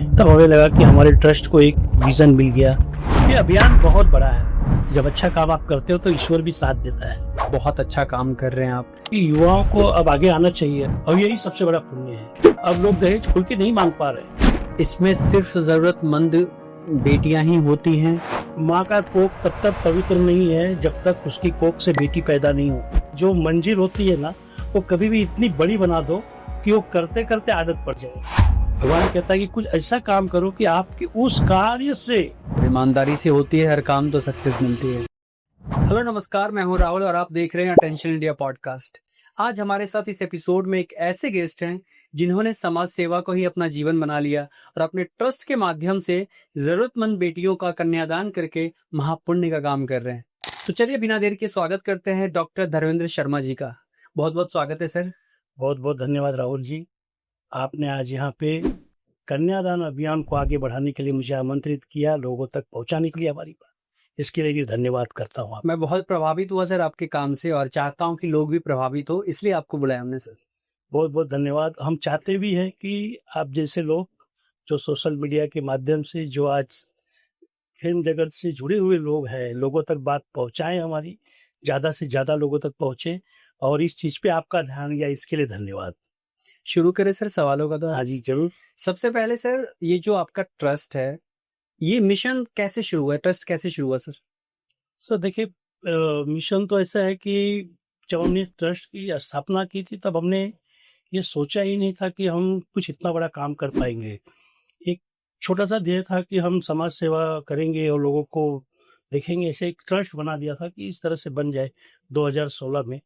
तब हमें लगा कि हमारे ट्रस्ट को एक विज़न मिल गया। ये अभियान बहुत बड़ा है। जब अच्छा काम आप करते हो तो ईश्वर भी साथ देता है। बहुत अच्छा काम कर रहे हैं आप। कि युवाओं को अब आगे आना चाहिए और यही सबसे बड़ा पुण्य है। अब लोग दहेज खुल के नहीं मांग पा रहे। इसमें सिर्फ जरूरतमंद बेटियां ही होती हैं। माँ का कोख तब तक पवित्र नहीं है जब तक उसकी कोख से बेटी पैदा नहीं हो। जो मंजिल होती है ना, वो कभी भी इतनी बड़ी बना दो कि वो करते करते आदत पड़ जाए। भगवान कहता है कि कुछ ऐसा काम करो कि आपके उस कार्य से ईमानदारी से होती है हर काम तो सक्सेस मिलती है। हेलो नमस्कार, मैं हूं राहुल और आप देख रहे हैं अटेंशन इंडिया पॉडकास्ट। आज हमारे साथ इस एपिसोड में एक ऐसे गेस्ट हैं जिन्होंने समाज सेवा को ही अपना जीवन बना लिया और अपने ट्रस्ट के माध्यम से जरूरतमंद बेटियों का कन्यादान करके महापुण्य का काम कर रहे हैं। तो चलिए बिना देर के स्वागत करते हैं डॉक्टर धर्मेंद्र शर्मा जी का। बहुत बहुत स्वागत है सर। बहुत बहुत धन्यवाद राहुल जी। आपने आज यहाँ पे कन्यादान अभियान को आगे बढ़ाने के लिए मुझे आमंत्रित किया, लोगों तक पहुँचाने के लिए हमारी बात, इसके लिए भी धन्यवाद करता हूँ। मैं बहुत प्रभावित हुआ सर आपके काम से और चाहता हूँ कि लोग भी प्रभावित हो, इसलिए आपको बुलाया हमने सर। बहुत बहुत धन्यवाद। हम चाहते भी हैं कि आप जैसे लोग जो सोशल मीडिया के माध्यम से जो आज फिल्म जगत से जुड़े हुए लोग हैं, लोगों तक बात पहुँचाएं, हमारी ज़्यादा से ज़्यादा लोगों तक पहुँचे और इस चीज़ पे आपका ध्यान गया, इसके लिए धन्यवाद। शुरू करें सर सवालों का? तो हाँ जी, जरूर। सबसे पहले सर, ये जो आपका ट्रस्ट है, ये मिशन कैसे शुरू हुआ? ट्रस्ट कैसे शुरू हुआ सर? सर देखिए, मिशन तो ऐसा है कि जब हमने ट्रस्ट की स्थापना की थी तब हमने ये सोचा ही नहीं था कि हम कुछ इतना बड़ा काम कर पाएंगे। एक छोटा सा ध्येय था कि हम समाज सेवा करेंगे और लोगों को देखेंगे, ऐसे एक ट्रस्ट बना दिया था कि इस तरह से बन जाए 2016 में।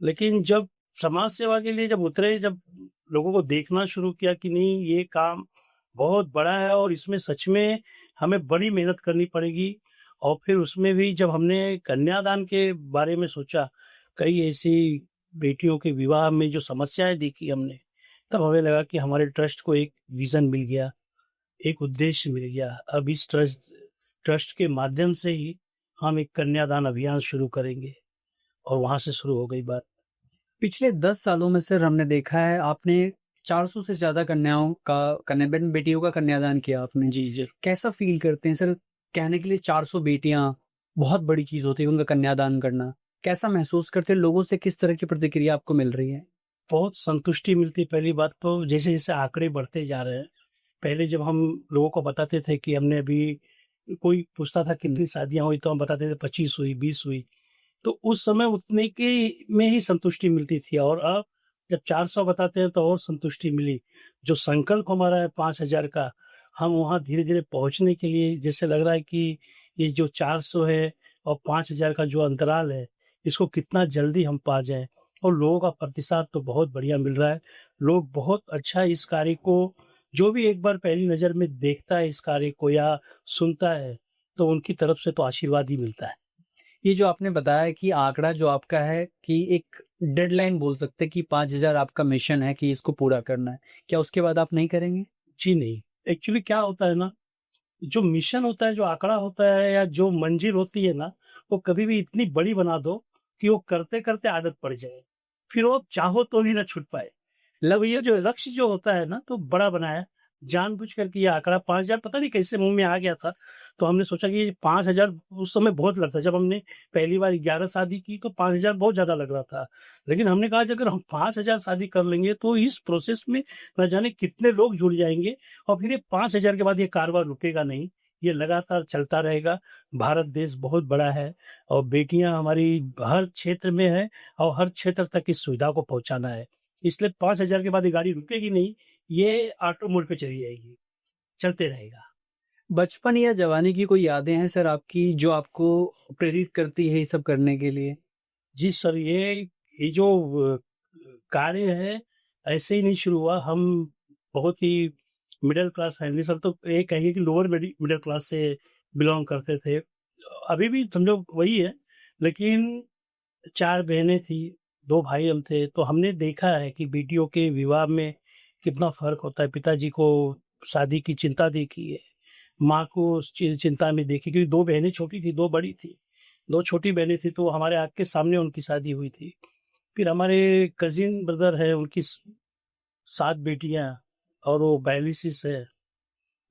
लेकिन जब समाज सेवा के लिए जब उतरे, जब लोगों को देखना शुरू किया कि नहीं, ये काम बहुत बड़ा है और इसमें सच में हमें बड़ी मेहनत करनी पड़ेगी, और फिर उसमें भी जब हमने कन्यादान के बारे में सोचा, कई ऐसी बेटियों के विवाह में जो समस्याएं देखी हमने, तब हमें लगा कि हमारे ट्रस्ट को एक विज़न मिल गया, एक उद्देश्य मिल गया। अब इस ट्रस्ट ट्रस्ट के माध्यम से ही हम एक कन्यादान अभियान शुरू करेंगे, और वहाँ से शुरू हो गई बात। पिछले 10 सालों में सर हमने देखा है आपने 400 से ज्यादा बेटियों का कन्यादान किया आपने। जी, जी। कैसा फील करते हैं सर? कहने के लिए 400 बेटियां बहुत बड़ी चीज होती है, उनका कन्यादान करना। कैसा महसूस करते हैं? लोगों से किस तरह की प्रतिक्रिया आपको मिल रही है? बहुत संतुष्टि मिलती है। पहली बात तो जैसे-जैसे आंकड़े बढ़ते जा रहे हैं, पहले जब हम लोगों को बताते थे कि हमने अभी, कोई पूछता था कितनी शादियाँ हुई, तो हम बताते थे 25 हुई, 20 हुई। तो उस समय उतने के में ही संतुष्टि मिलती थी, और अब जब 400 बताते हैं तो और संतुष्टि मिली। जो संकल्प हमारा है 5000 का, हम वहाँ धीरे-धीरे पहुँचने के लिए जैसे लग रहा है कि ये जो 400 है और 5000 का जो अंतराल है, इसको कितना जल्दी हम पा जाएँ। और लोगों का प्रतिसाद तो बहुत बढ़िया मिल रहा है। लोग बहुत अच्छा इस कार्य को, जो भी एक बार पहली नज़र में देखता है इस कार्य को या सुनता है, तो उनकी तरफ से तो आशीर्वाद ही मिलता है। ये जो आपने बताया कि आंकड़ा जो आपका है कि एक डेडलाइन बोल सकते हैं कि 5000 आपका मिशन है कि इसको पूरा करना है, क्या उसके बाद आप नहीं करेंगे? जी नहीं। एक्चुअली क्या होता है ना, जो मिशन होता है, जो आंकड़ा होता है या जो मंजिल होती है ना, वो कभी भी इतनी बड़ी बना दो कि वो करते-करते आदत पड़ जाए। फिर वो चाहो तो भी ना छूट पाए। ये जो लक्ष्य जो होता है ना, तो बड़ा बनाया, जानबूझ कर के ये आंकड़ा 5000 पता नहीं कैसे मुँह में आ गया था। तो हमने सोचा कि ये 5000 उस समय बहुत लगता है। जब हमने पहली बार 11 शादी की तो 5000 बहुत ज़्यादा लग रहा था। लेकिन हमने कहा, अगर हम 5000 शादी कर लेंगे तो इस प्रोसेस में न जाने कितने लोग जुड़ जाएँगे, और फिर ये 5000 के बाद ये कारोबार रुकेगा नहीं, ये लगातार चलता रहेगा। भारत देश बहुत बड़ा है और बेटियाँ हमारी हर क्षेत्र में हैं, और हर क्षेत्र तक इस सुविधा को पहुँचाना है। इसलिए 5000 के बाद ये गाड़ी रुकेगी नहीं, ये ऑटो मोड पे चली जाएगी, चलते रहेगा। बचपन या जवानी की कोई यादें हैं सर आपकी जो आपको प्रेरित करती है ये सब करने के लिए? जी सर, ये जो कार्य है, ऐसे ही नहीं शुरू हुआ। हम बहुत ही मिडल क्लास फैमिली, सर तो ये कहिए कि लोअर मिडल क्लास से बिलॉन्ग करते थे। अभी भी समझो वही है, लेकिन 4 बहनें थी, 2 भाई हम थे, तो हमने देखा है कि बेटियों के विवाह में कितना फ़र्क होता है। पिताजी को शादी की चिंता देखी है, माँ को उस चिंता में देखी, क्योंकि 2 बहनें छोटी थी, 2 बड़ी थी। 2 छोटी बहनें थी, तो हमारे आँख के सामने उनकी शादी हुई थी। फिर हमारे कज़िन ब्रदर हैं, उनकी 7 बेटियाँ, और वो डायलिसिस है।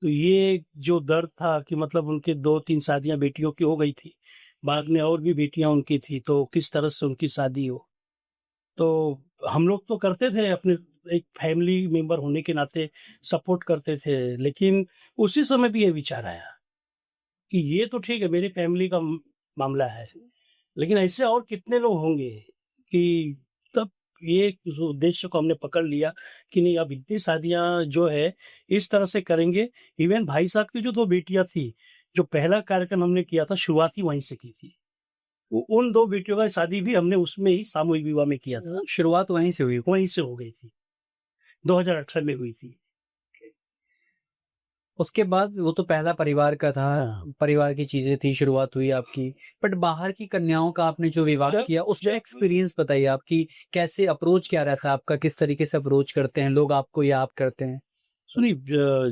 तो ये जो दर्द था कि मतलब उनके 2-3 शादियाँ बेटियों की हो गई थी, बाद में और भी बेटियाँ उनकी थी, तो किस तरह से उनकी शादी हो। तो हम लोग तो करते थे अपने एक फैमिली मेंबर होने के नाते सपोर्ट करते थे, लेकिन उसी समय भी ये विचार आया कि ये तो ठीक है मेरी फैमिली का मामला है, लेकिन ऐसे और कितने लोग होंगे कि तब ये उस उद्देश्य को हमने पकड़ लिया कि नहीं अब इतनी शादियाँ जो है इस तरह से करेंगे। इवन भाई साहब की जो 2 बेटियाँ थी, जो पहला कार्यक्रम हमने किया था शुरुआत ही वहीं से की थी। उन 2 बेटियों का शादी भी हमने उसमें ही सामूहिक विवाह में किया था, शुरुआत वहीं से हुई। वहीं से हो गई थी, 2018 में हुई थी। उसके बाद वो तो पहला परिवार का था, हाँ। परिवार की चीजें थी, शुरुआत हुई आपकी। बट बाहर की कन्याओं का आपने जो विवाह जब किया, उसका जब एक्सपीरियंस बताइए आपकी, कैसे अप्रोच क्या रहता है आपका, किस तरीके से अप्रोच करते हैं लोग आपको या आप करते हैं? सुनिए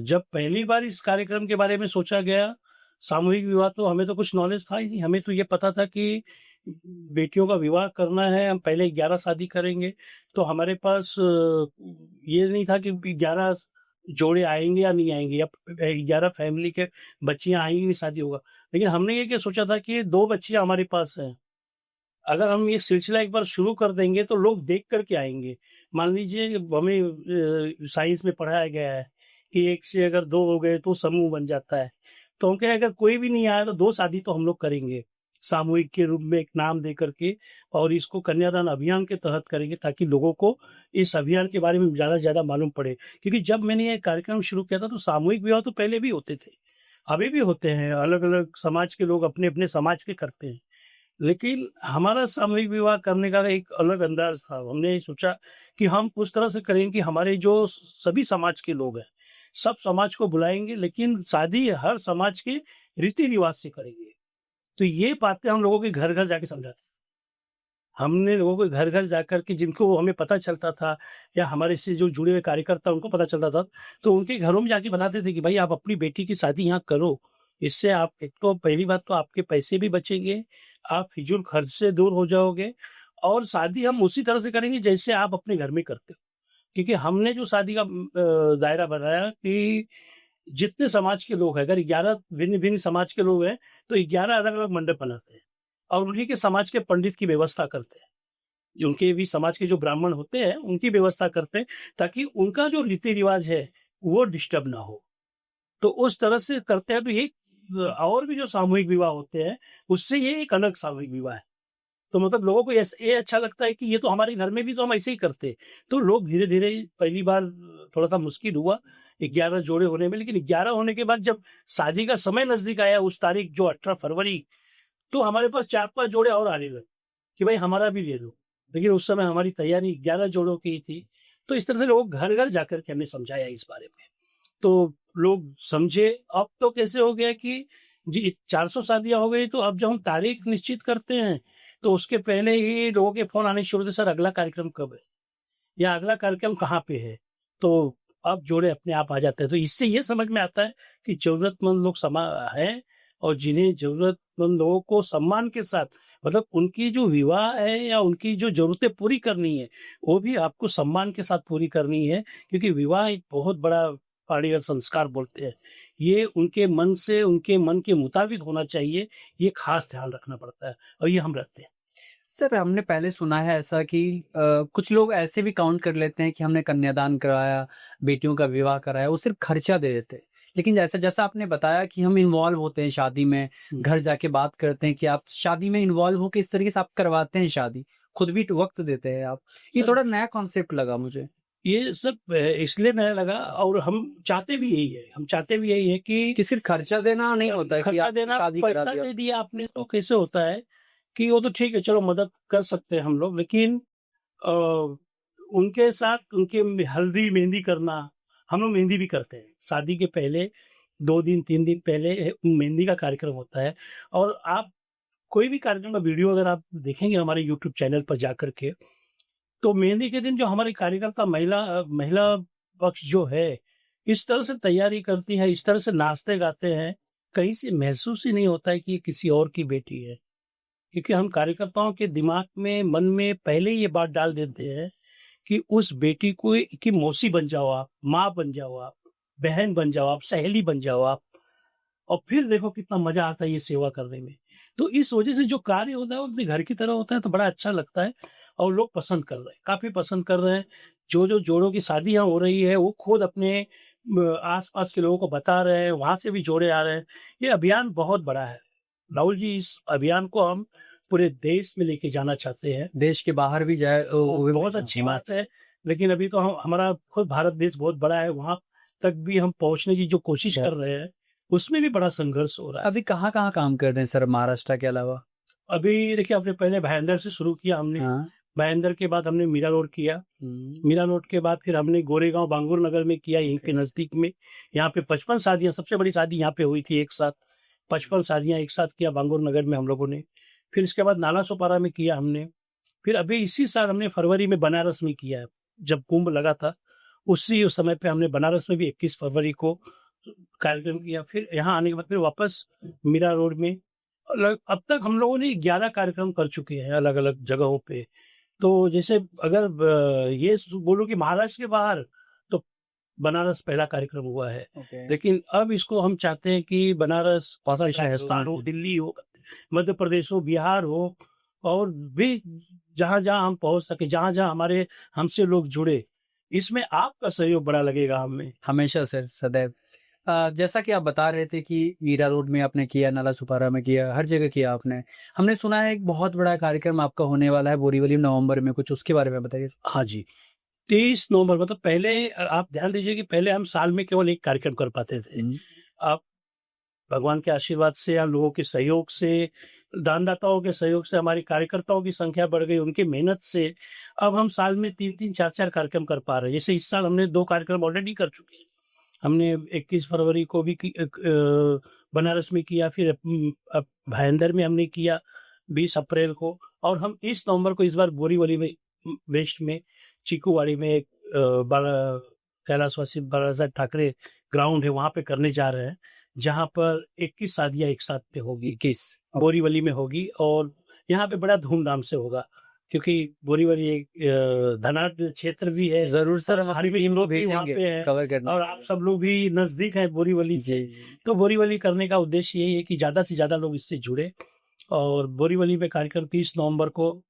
जब पहली बार इस कार्यक्रम के बारे में सोचा गया, सामूहिक विवाह तो हमें तो कुछ नॉलेज था ही नहीं। हमें तो ये पता था कि बेटियों का विवाह करना है, हम पहले 11 शादी करेंगे। तो हमारे पास ये नहीं था कि 11 जोड़े आएँगे या नहीं आएँगे या 11 फैमिली के बच्चियाँ आएँगी, शादी होगा। लेकिन हमने ये क्या सोचा था कि 2 बच्चियाँ हमारे पास हैं। अगर हम ये सिलसिला एक बार शुरू कर देंगे तो लोग देख कर के आएँगे। मान लीजिए हमें साइंस में पढ़ाया गया है कि 1 से अगर 2 हो गए तो समूह बन जाता है। तो हम कहे अगर कोई भी नहीं आया तो 2 शादी तो हम लोग करेंगे। सामूहिक के रूप में एक नाम दे कर के और इसको कन्यादान अभियान के तहत करेंगे ताकि लोगों को इस अभियान के बारे में ज़्यादा से ज़्यादा मालूम पड़े। क्योंकि जब मैंने ये कार्यक्रम शुरू किया था तो सामूहिक विवाह तो पहले भी होते थे। अभी भी होते हैं, अलग-अलग समाज के लोग अपने-अपने समाज के करते हैं। लेकिन हमारा सामूहिक विवाह करने का एक अलग अंदाज़ था। हमने सोचा कि हम उस तरह से करेंगे कि हमारे जो सभी समाज के लोग हैं, सब समाज को बुलाएँगे लेकिन शादी हर समाज के रीति-रिवाज से करेंगे। तो ये बातें हम लोगों के घर-घर जाके समझाते थे। हमने लोगों के घर-घर जाकर के जिनको हमें पता चलता था या हमारे से जो जुड़े हुए कार्यकर्ता उनको पता चलता था, तो उनके घरों में जाके बताते थे कि भाई आप अपनी बेटी की शादी यहाँ करो। इससे आप एक तो पहली बात तो आपके पैसे भी बचेंगे, आप फिजूल खर्च से दूर हो जाओगे और शादी हम उसी तरह से करेंगे जैसे आप अपने घर में करते हो। क्योंकि हमने जो शादी का दायरा बनाया कि जितने समाज के लोग हैं, अगर 11 भिन्न-भिन्न समाज के लोग हैं, तो 11 अलग-अलग मंडप बनाते हैं और उन्हीं के समाज के पंडित की व्यवस्था करते हैं। उनके भी समाज के जो ब्राह्मण होते हैं, उनकी व्यवस्था करते हैं ताकि उनका जो रीति-रिवाज है, वो डिस्टर्ब ना हो। तो उस तरह से करते हैं तो ये और भी जो सामूहिक विवाह होते हैं, उससे ये एक अलग सामूहिक विवाह है। तो मतलब लोगों को ये अच्छा लगता है कि ये तो हमारे घर में भी तो हम ऐसे ही करते। तो लोग धीरे-धीरे पहली बार थोड़ा-सा मुश्किल हुआ 11 जोड़े होने में, लेकिन 11 होने के बाद जब शादी का समय नज़दीक आया उस तारीख जो 18 फरवरी, तो हमारे पास 4-5 जोड़े और आने लगे कि भाई हमारा भी ले लो। लेकिन उस समय हमारी तैयारी 11 जोड़ों की थी। तो इस तरह से लोग घर-घर जाकर के हमने समझाया इस बारे में। तो लोग समझे। अब तो कैसे हो गया कि जी 400 शादियाँ हो गई तो अब जब हम तारीख निश्चित करते हैं, तो उसके पहले ही लोगों के फ़ोन आने शुरू होते सर अगला कार्यक्रम कब है? या अगला कार्यक्रम कहाँ पे है? तो अब जोड़े अपने आप आ जाते हैं। तो इससे ये समझ में आता है कि ज़रूरतमंद लोग हैं और जिन्हें ज़रूरतमंद लोगों को सम्मान के साथ मतलब उनकी जो विवाह है या उनकी जो ज़रूरतें पूरी करनी है, वो भी आपको सम्मान के साथ पूरी करनी है क्योंकि विवाह एक बहुत बड़ा पारिवारिक संस्कार बोलते हैं। ये उनके मन से, उनके मन के मुताबिक होना चाहिए, ये ख़ास ध्यान रखना पड़ता है और ये हम रखते हैं। सर, हमने पहले सुना है ऐसा कि कुछ लोग ऐसे भी काउंट कर लेते हैं कि हमने कन्यादान कराया, बेटियों का विवाह कराया, वो सिर्फ खर्चा दे देते हैं। लेकिन जैसा-जैसा आपने बताया कि हम इन्वॉल्व होते हैं शादी में, हुँ। घर जाके बात करते हैं कि आप शादी में इन्वॉल्व होके इस तरीके से आप करवाते हैं शादी, खुद भी वक़्त देते हैं आप। ये सर थोड़ा नया कॉन्सेप्ट लगा मुझे। ये सब इसलिए नया लगा और हम चाहते भी यही है। हम चाहते भी यही है कि कि सिर्फ खर्चा देना नहीं होता है कि खर्चा आप देना, शादी करा पैसा दिया। दे दिया आपने तो कैसे होता है कि वो तो ठीक है चलो मदद कर सकते हैं हम लोग लेकिन अ, उनके साथ उनके हल्दी मेहंदी करना, हम लोग मेहंदी भी करते हैं। शादी के पहले 2 दिन 3 दिन पहले मेहंदी का कार्यक्रम होता है और आप कोई भी कार्यक्रम का वीडियो अगर आप देखेंगे हमारे यूट्यूब चैनल पर जाकर के, तो मेहंदी के दिन जो हमारे कार्यकर्ता महिला पक्ष जो है, इस तरह से तैयारी करती है, इस तरह से नाचते-गाते हैं, कहीं से महसूस ही नहीं होता है कि ये किसी और की बेटी है। क्योंकि हम कार्यकर्ताओं के दिमाग में, मन में पहले ही ये बात डाल देते हैं कि उस बेटी को की मौसी बन जाओ आप, माँ बन जाओ आप। बहन बन जाओ आप, सहेली बन जाओ आप, और फिर देखो कितना मजा आता है ये सेवा करने में। तो इस वजह से जो कार्य होता है वो अपने घर की तरह होता है, तो बड़ा अच्छा लगता है और लोग पसंद कर रहे हैं, काफी पसंद कर रहे हैं। जो जोड़ों की शादियां हो रही है वो खुद अपने आस-पास के लोगों को बता रहे हैं, वहां से भी जोड़े आ रहे हैं। ये अभियान बहुत बड़ा है राहुल जी। इस अभियान को हम पूरे देश में लेके जाना चाहते हैं। देश के बाहर भी जाए वो भी बहुत अच्छी बात है, लेकिन अभी तो हमारा खुद भारत देश बहुत बड़ा है, वहां तक भी हम पहुंचने की जो कोशिश कर रहे हैं उसमें भी बड़ा संघर्ष हो रहा है। अभी कहाँ काम कर रहे हैं सर महाराष्ट्र के अलावा? अभी देखिए, आपने पहले भाईंदर से शुरू किया हमने। हाँ। भाईंदर के बाद हमने मीरा रोड किया। मीरा रोड के बाद फिर हमने गोरेगांव बांगुर नगर में किया, यहीं के नजदीक में। यहाँ पे 55 शादियां, सबसे बड़ी शादी यहाँ पे हुई थी एक साथ। 55 शादियां एक साथ किया बांगुर नगर में हम लोगों ने। फिर इसके बाद नाला सोपारा में किया हमने। फिर अभी इसी साल हमने फरवरी में बनारस में किया है, जब कुंभ लगा था उसी समय पे हमने बनारस में भी 21 फरवरी को कार्यक्रम किया। फिर यहाँ आने के बाद फिर वापस मीरा रोड में। अब तक हम लोगों ने 11 कार्यक्रम कर चुके हैं अलग अलग जगहों पे। तो जैसे अगर ये बोलो कि महाराष्ट्र के बाहर, तो बनारस पहला कार्यक्रम हुआ है। लेकिन अब इसको हम चाहते हैं कि बनारस, राजस्थान हो, दिल्ली हो, मध्य प्रदेश हो, बिहार हो, और भी जहां जहां हम पहुंच सके, जहां जहां हमारे हमसे लोग जुड़े, इसमें आपका सहयोग बड़ा लगेगा हमें। हमेशा सर, सदैव। जैसा कि आप बता रहे थे कि मीरा रोड में आपने किया, नाला सुपारा में किया, हर जगह किया आपने। हमने सुना है एक बहुत बड़ा कार्यक्रम आपका होने वाला है बोरीवली नवंबर में, कुछ उसके बारे में बताइए। हाँ जी, 23 नवंबर, मतलब पहले आप ध्यान दीजिए कि पहले हम साल में केवल एक कार्यक्रम कर पाते थे। अब भगवान के आशीर्वाद से या लोगों के सहयोग से, दानदाताओं के सहयोग से, हमारे कार्यकर्ताओं की संख्या बढ़ गई, उनकी मेहनत से अब हम साल में 3-3, 4-4 कार्यक्रम कर पा रहे हैं। जैसे इस साल हमने 2 कार्यक्रम ऑलरेडी कर चुके हैं। हमने 21 फरवरी को भी बनारस में किया, फिर अब भाईंदर में हमने किया 20 अप्रैल को, और हम 30 नवंबर को इस बार बोरीवली में, वेस्ट में चीकूवाड़ी में एक कैलाशवासी बालासाहेब ठाकरे ग्राउंड है, वहां पे करने जा रहे हैं, जहां पर 21 शादियां एक साथ पे होगी। 21 बोरीवली में होगी, और यहाँ पे बड़ा धूमधाम से होगा, क्योंकि बोरीवली एक धनाढ्य क्षेत्र भी है। जरूर सर, हम हमारी टीम लोग वहाँ भेजेंगे पे है, कवर करने, और आप सब लोग भी नजदीक हैं बोरीवली से। तो बोरीवली करने का उद्देश्य यही है कि ज्यादा से ज्यादा लोग इससे जुड़े, और बोरीवली में कार्यक्रम 30 नवंबर को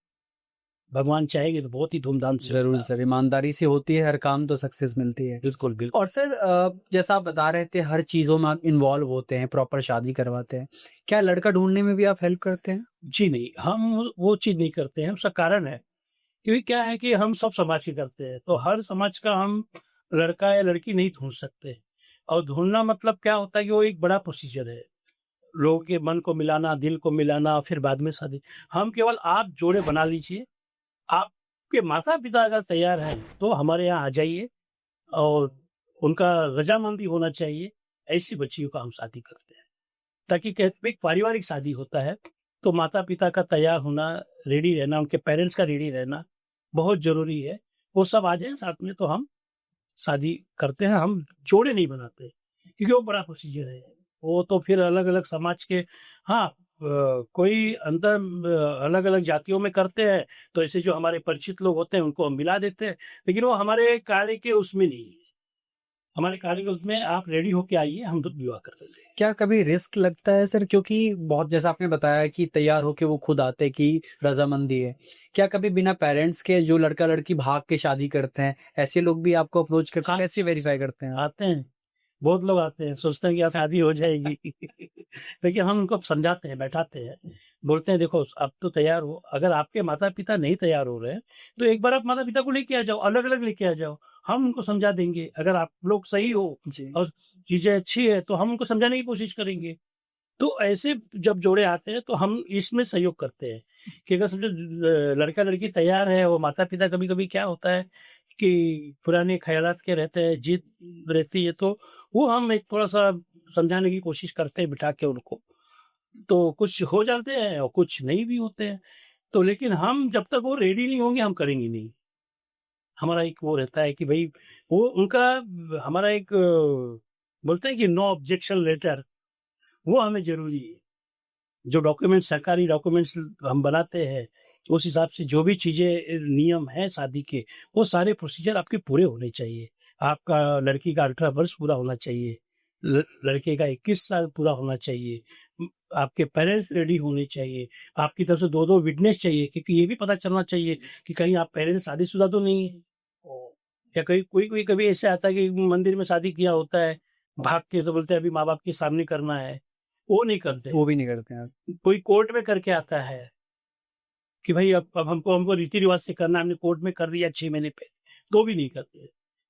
भगवान चाहेंगे तो बहुत ही धूमधाम से जरूर सर। ईमानदारी से होती है हर काम तो सक्सेस मिलती है। बिल्कुल बिल्कुल। और सर जैसा आप बता रहे थे हर चीजों में आप इन्वॉल्व होते हैं, प्रॉपर शादी करवाते हैं, क्या लड़का ढूंढने में भी आप हेल्प करते हैं? जी नहीं, हम वो चीज नहीं करते हैं। उसका कारण है, क्योंकि क्या है कि हम सब समाज के करते हैं, तो हर समाज का हम लड़का या लड़की नहीं ढूंढ सकते। और ढूंढना मतलब क्या होता है कि वो एक बड़ा प्रोसीजर है, लोगों के मन को मिलाना, दिल को मिलाना, फिर बाद में शादी। हम केवल आप जोड़े बना लीजिए, आपके माता पिता अगर तैयार हैं तो हमारे यहाँ आ जाइए, और उनका रजामंदी होना चाहिए, ऐसी बच्चियों का हम शादी करते हैं। ताकि कहते एक पारिवारिक शादी होता है, तो माता पिता का तैयार होना, रेडी रहना, उनके पेरेंट्स का रेडी रहना बहुत जरूरी है। वो सब आ जाए साथ में तो हम शादी करते हैं। हम जोड़े नहीं बनाते, क्योंकि वो बड़ा प्रोसीजर है। वो तो फिर अलग अलग समाज के, हाँ, कोई अंतर अलग अलग जातियों में करते हैं, तो ऐसे जो हमारे परिचित लोग होते हैं उनको हम मिला देते हैं, लेकिन वो हमारे कार्य के उसमें नहीं है। हमारे कार्य के उसमें आप रेडी होके आइए, हम तो विवाह कर देते हैं। क्या कभी रिस्क लगता है सर? क्योंकि बहुत, जैसा आपने बताया कि तैयार होके वो खुद आते कि रजामंदी है, क्या कभी बिना पेरेंट्स के जो लड़का लड़की भाग के शादी करते हैं, ऐसे लोग भी आपको अप्रोच करते हैं? कैसे वेरीफाई करते हैं? आते हैं, बहुत लोग आते हैं, सोचते हैं कि शादी हो जाएगी। लेकिन हम उनको समझाते हैं, बैठाते हैं, बोलते हैं देखो अब तो तैयार हो। अगर आपके माता पिता नहीं तैयार हो रहे हैं तो एक बार आप माता पिता को लेके आ जाओ, अलग अलग लेके आ जाओ, हम उनको समझा देंगे। अगर आप लोग सही हो जी। और चीजें अच्छी है तो हम उनको समझाने की कोशिश करेंगे। तो ऐसे जब जोड़े आते हैं तो हम इसमें सहयोग करते हैं कि अगर समझो लड़का लड़की तैयार है, वो माता पिता, कभी कभी क्या होता है कि पुराने ख्यालात के रहते हैं, जिद रहती है, तो वो हम एक थोड़ा सा समझाने की कोशिश करते हैं बिठा के उनको। तो कुछ हो जाते हैं और कुछ नहीं भी होते हैं। तो लेकिन हम जब तक वो रेडी नहीं होंगे हम करेंगे नहीं। हमारा एक वो रहता है कि भाई वो उनका, हमारा एक बोलते हैं कि नो ऑब्जेक्शन लेटर, वो हमें जरूरी है। जो डॉक्यूमेंट्स, सरकारी डॉक्यूमेंट्स हम बनाते हैं, उस हिसाब से जो भी चीजें नियम हैं शादी के, वो सारे प्रोसीजर आपके पूरे होने चाहिए। आपका लड़की का 18 वर्ष पूरा होना चाहिए, लड़के का 21 साल पूरा होना चाहिए, आपके पेरेंट्स रेडी होने चाहिए, आपकी तरफ से 2-2 विटनेस चाहिए, क्योंकि ये भी पता चलना चाहिए कि कहीं आप पेरेंट्स शादीशुदा तो नहीं है। या कहीं कोई कभी ऐसे आता है कि मंदिर में शादी किया होता है, भाग के तो बोलते हैं अभी माँ-बाप के सामने करना है, वो नहीं करते। वो भी नहीं करते हैं आप। कोई कोर्ट में करके आता है कि भाई अब हमको रीति-रिवाज से करना है, हमने कोर्ट में कर लिया 6 महीने पहले, तो भी नहीं करते।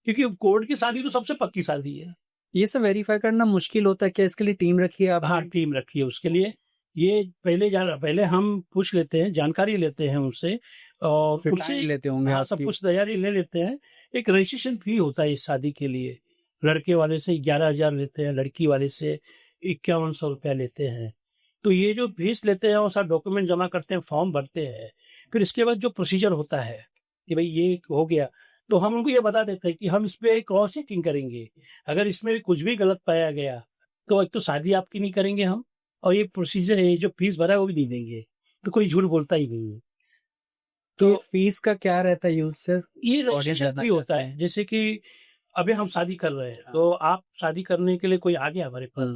क्योंकि कोर्ट की शादी तो सबसे पक्की शादी है। ये सब वेरीफाई करना मुश्किल होता है क्या? इसके लिए टीम रखी है आपने? हाँ, टीम रखी है उसके लिए। ये पहले हम पूछ लेते हैं, जानकारी लेते हैं उनसे और फिर उनसे टाइम लेते होंगे हाँ, सब आपकी। कुछ तैयारी ले लेते हैं। एक रजिस्ट्रेशन फी होता है इस शादी के लिए। लड़के वाले से 11,000 लेते हैं, लड़की वाले से 5100 रुपया लेते हैं। तो ये जो फीस लेते हैं और सब डॉक्यूमेंट जमा करते हैं, फॉर्म भरते हैं। फिर इसके बाद जो प्रोसीजर होता है कि भई ये हो गया, तो हम उनको ये बता देते हैं कि हम इस पे क्रॉस चेकिंग करेंगे। अगर इसमें कुछ भी गलत पाया गया, तो एक तो शादी आपकी नहीं करेंगे हम और ये प्रोसीजर है, ये जो फीस भरा है वो भी नहीं देंगे। तो कोई झूठ बोलता ही नहीं है। तो तो फीस का क्या रहता है यूज सर? ये ऑडियंस रजिस्ट्रेशन जानना फी होता है। जैसे कि अभी हम शादी कर रहे हैं, तो आप शादी करने के लिए कोई आ गया हमारे पास,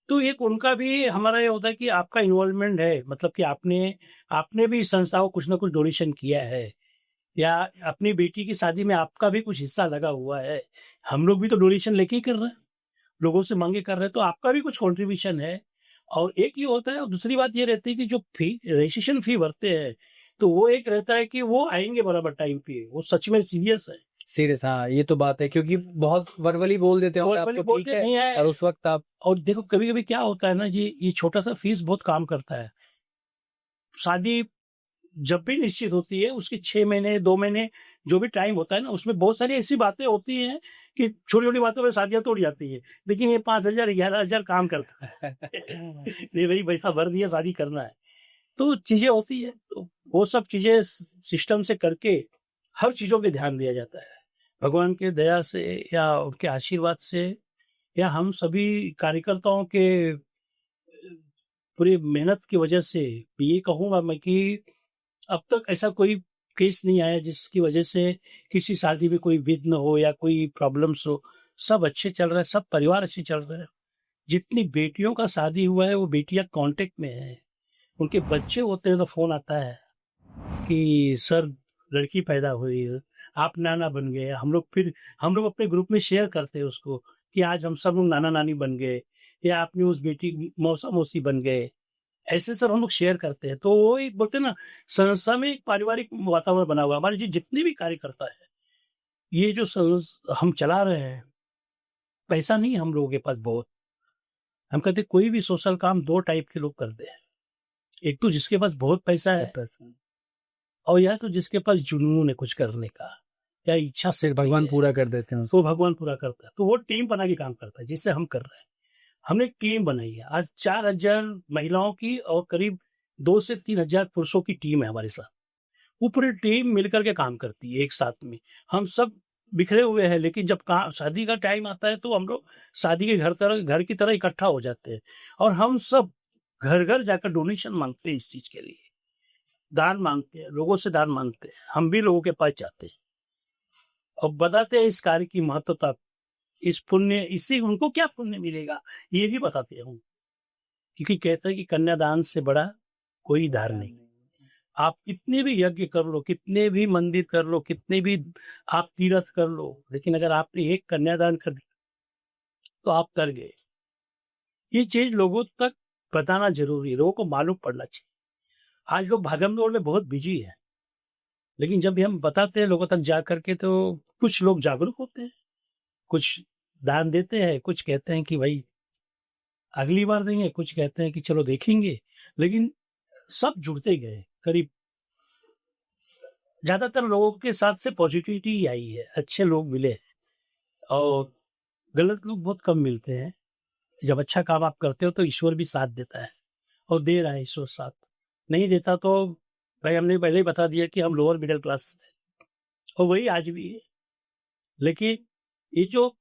तो एक उनका भी हमारा ये होता है कि आपका इन्वॉल्वमेंट है, मतलब कि आपने भी इस संस्था को कुछ ना कुछ डोनेशन किया है या अपनी बेटी की शादी में आपका भी कुछ हिस्सा लगा हुआ है। हम लोग भी तो डोनेशन लेके ही कर रहे हैं, लोगों से माँगे कर रहे हैं, तो आपका भी कुछ कंट्रीब्यूशन है। और एक ये होता है और दूसरी बात ये रहती है कि जो फी रजिस्ट्रेशन फी भरते हैं, तो वो एक रहता है कि वो आएँगे बराबर टाइम पे, वो सच में सीरियस है। सीरियस, हाँ ये तो बात है, क्योंकि बहुत वर्बली बोल देते हो आप वर्बली तो ठीक बोलते नहीं है, है। और उस वक्त आप और देखो कभी-कभी क्या होता है ना जी, ये छोटा-सा फीस बहुत काम करता है। शादी जब भी निश्चित होती है, उसके 6 महीने, 2 महीने जो भी टाइम होता है ना, उसमें बहुत सारी ऐसी बातें होती हैं कि छोटी-छोटी बातों पे शादियाँ टूट जाती हैं। लेकिन ये 5,000 11,000 काम करता है। नहीं भई पैसा भर दिया, शादी करना है। तो चीज़ें होती हैं, तो वो सब चीज़ें सिस्टम से करके हर चीज़ों पे ध्यान दिया जाता है। भगवान की दया से या उनके आशीर्वाद से या हम सभी कार्यकर्ताओं के पूरी मेहनत की वजह से ये कहूँगा मैं कि अब तक ऐसा कोई केस नहीं आया जिसकी वजह से किसी शादी में कोई विघ्न हो या कोई प्रॉब्लम्स हो। सब अच्छे चल रहे हैं, सब परिवार अच्छे चल रहे हैं। जितनी बेटियों का शादी हुआ है वो बेटियाँ कॉन्टैक्ट में हैं। उनके बच्चे होते हैं तो फ़ोन आता है कि सर लड़की पैदा हुई है, आप नाना बन गए। हम लोग अपने ग्रुप में शेयर करते हैं उसको कि आज हम सब लोग नाना-नानी बन गए या आपने उस बेटी मौसा-मौसी बन गए। ऐसे सब हम लोग शेयर करते हैं। तो वो एक बोलते हैं ना, संस्था में एक पारिवारिक वातावरण बना हुआ है। हमारे जितने भी कार्यकर्ता हैं, ये जो हम चला रहे हैं, पैसा नहीं है हम लोगों के पास बहुत। हम कहते हैं कोई भी सोशल काम 2 टाइप के लोग करते हैं। एक तो जिसके पास बहुत पैसा है और या तो जिसके पास जुनून है कुछ करने का या इच्छा फिर शक्ति भगवान है, पूरा कर देते हैं तो भगवान पूरा करता है। तो वो टीम बना के काम करता है, जिससे हम कर रहे हैं। हमने एक टीम बनाई है। आज 4,000 महिलाओं की और करीब 2 से 3,000 पुरुषों की टीम है हमारे साथ। वो पूरी टीम मिलकर के काम करती है एक साथ में। हम सब बिखरे हुए हैं, लेकिन जब शादी का टाइम आता है तो हम लोग शादी के घर की तरह इकट्ठा हो जाते हैं और हम सब घर-घर जाकर डोनेशन माँगते हैं इस चीज़ के लिए। दान माँगते हैं, लोगों से दान माँगते हैं। हम भी लोगों के पास जाते हैं और बताते हैं इस कार्य की महत्वता। इस पुण्य इससे उनको क्या पुण्य मिलेगा, ये भी बताते हैं हम। क्योंकि कहते हैं कि कन्यादान से बड़ा कोई दान नहीं। आप कितने भी यज्ञ कर लो, कितने भी मंदिर कर लो, कितने भी आप तीर्थ कर लो, लेकिन अगर आपने एक कन्यादान कर दिया, तो आप तर गए। ये चीज़ लोगों तक बताना ज़रूरी है, लोगों को मालूम पड़ना चाहिए। आज लोग भागम-दौड़ में बहुत बिज़ी हैं, लेकिन जब भी हम बताते हैं लोगों तक जा कर के, तो कुछ लोग जागरूक होते हैं, कुछ दान देते हैं, कुछ कहते हैं कि भई अगली बार देंगे, कुछ कहते हैं कि चलो देखेंगे, लेकिन सब जुड़ते गए। करीब ज़्यादातर लोगों के साथ से पॉज़िटिविटी ही आई है, अच्छे लोग मिले हैं और गलत लोग बहुत कम मिलते हैं। जब अच्छा काम आप करते हो तो ईश्वर भी साथ देता है और दे रहा है ईश्वर साथ। नहीं देता तो भाई हमने पहले ही बता दिया कि हम लोअर मिडल क्लास थे और वही आज भी है। लेकिन ये जो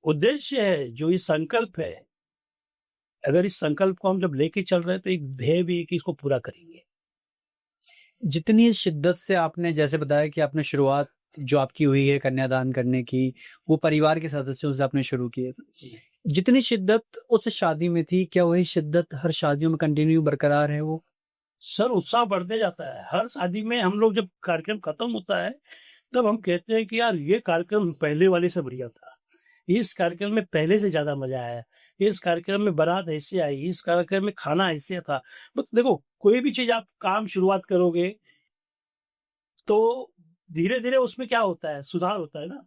उद्देश्य है, जो ये संकल्प है, अगर इस संकल्प को हम जब लेके चल रहे हैं तो एक ध्येय भी है कि इसको पूरा करेंगे। जितनी शिद्दत से आपने जैसे बताया कि आपने शुरुआत जो आपकी हुई है कन्यादान करने की, वो परिवार के सदस्यों से आपने शुरू किए थे। जितनी शिद्दत उस शादी में थी, क्या वही शिद्दत हर शादियों में कंटिन्यू बरकरार है वो? सर उत्साह बढ़ते जाता है। हर शादी में हम लोग जब कार्यक्रम खत्म होता है, तब हम कहते हैं कि यार ये कार्यक्रम पहले वाले से बढ़िया था। इस कार्यक्रम में पहले से ज़्यादा मज़ा आया। इस कार्यक्रम में बारात ऐसे आई, इस कार्यक्रम में खाना ऐसे था। बस देखो, कोई भी चीज़ आप काम शुरुआत करोगे, तो धीरे-धीरे उसमें क्या होता है, सुधार होता है ना,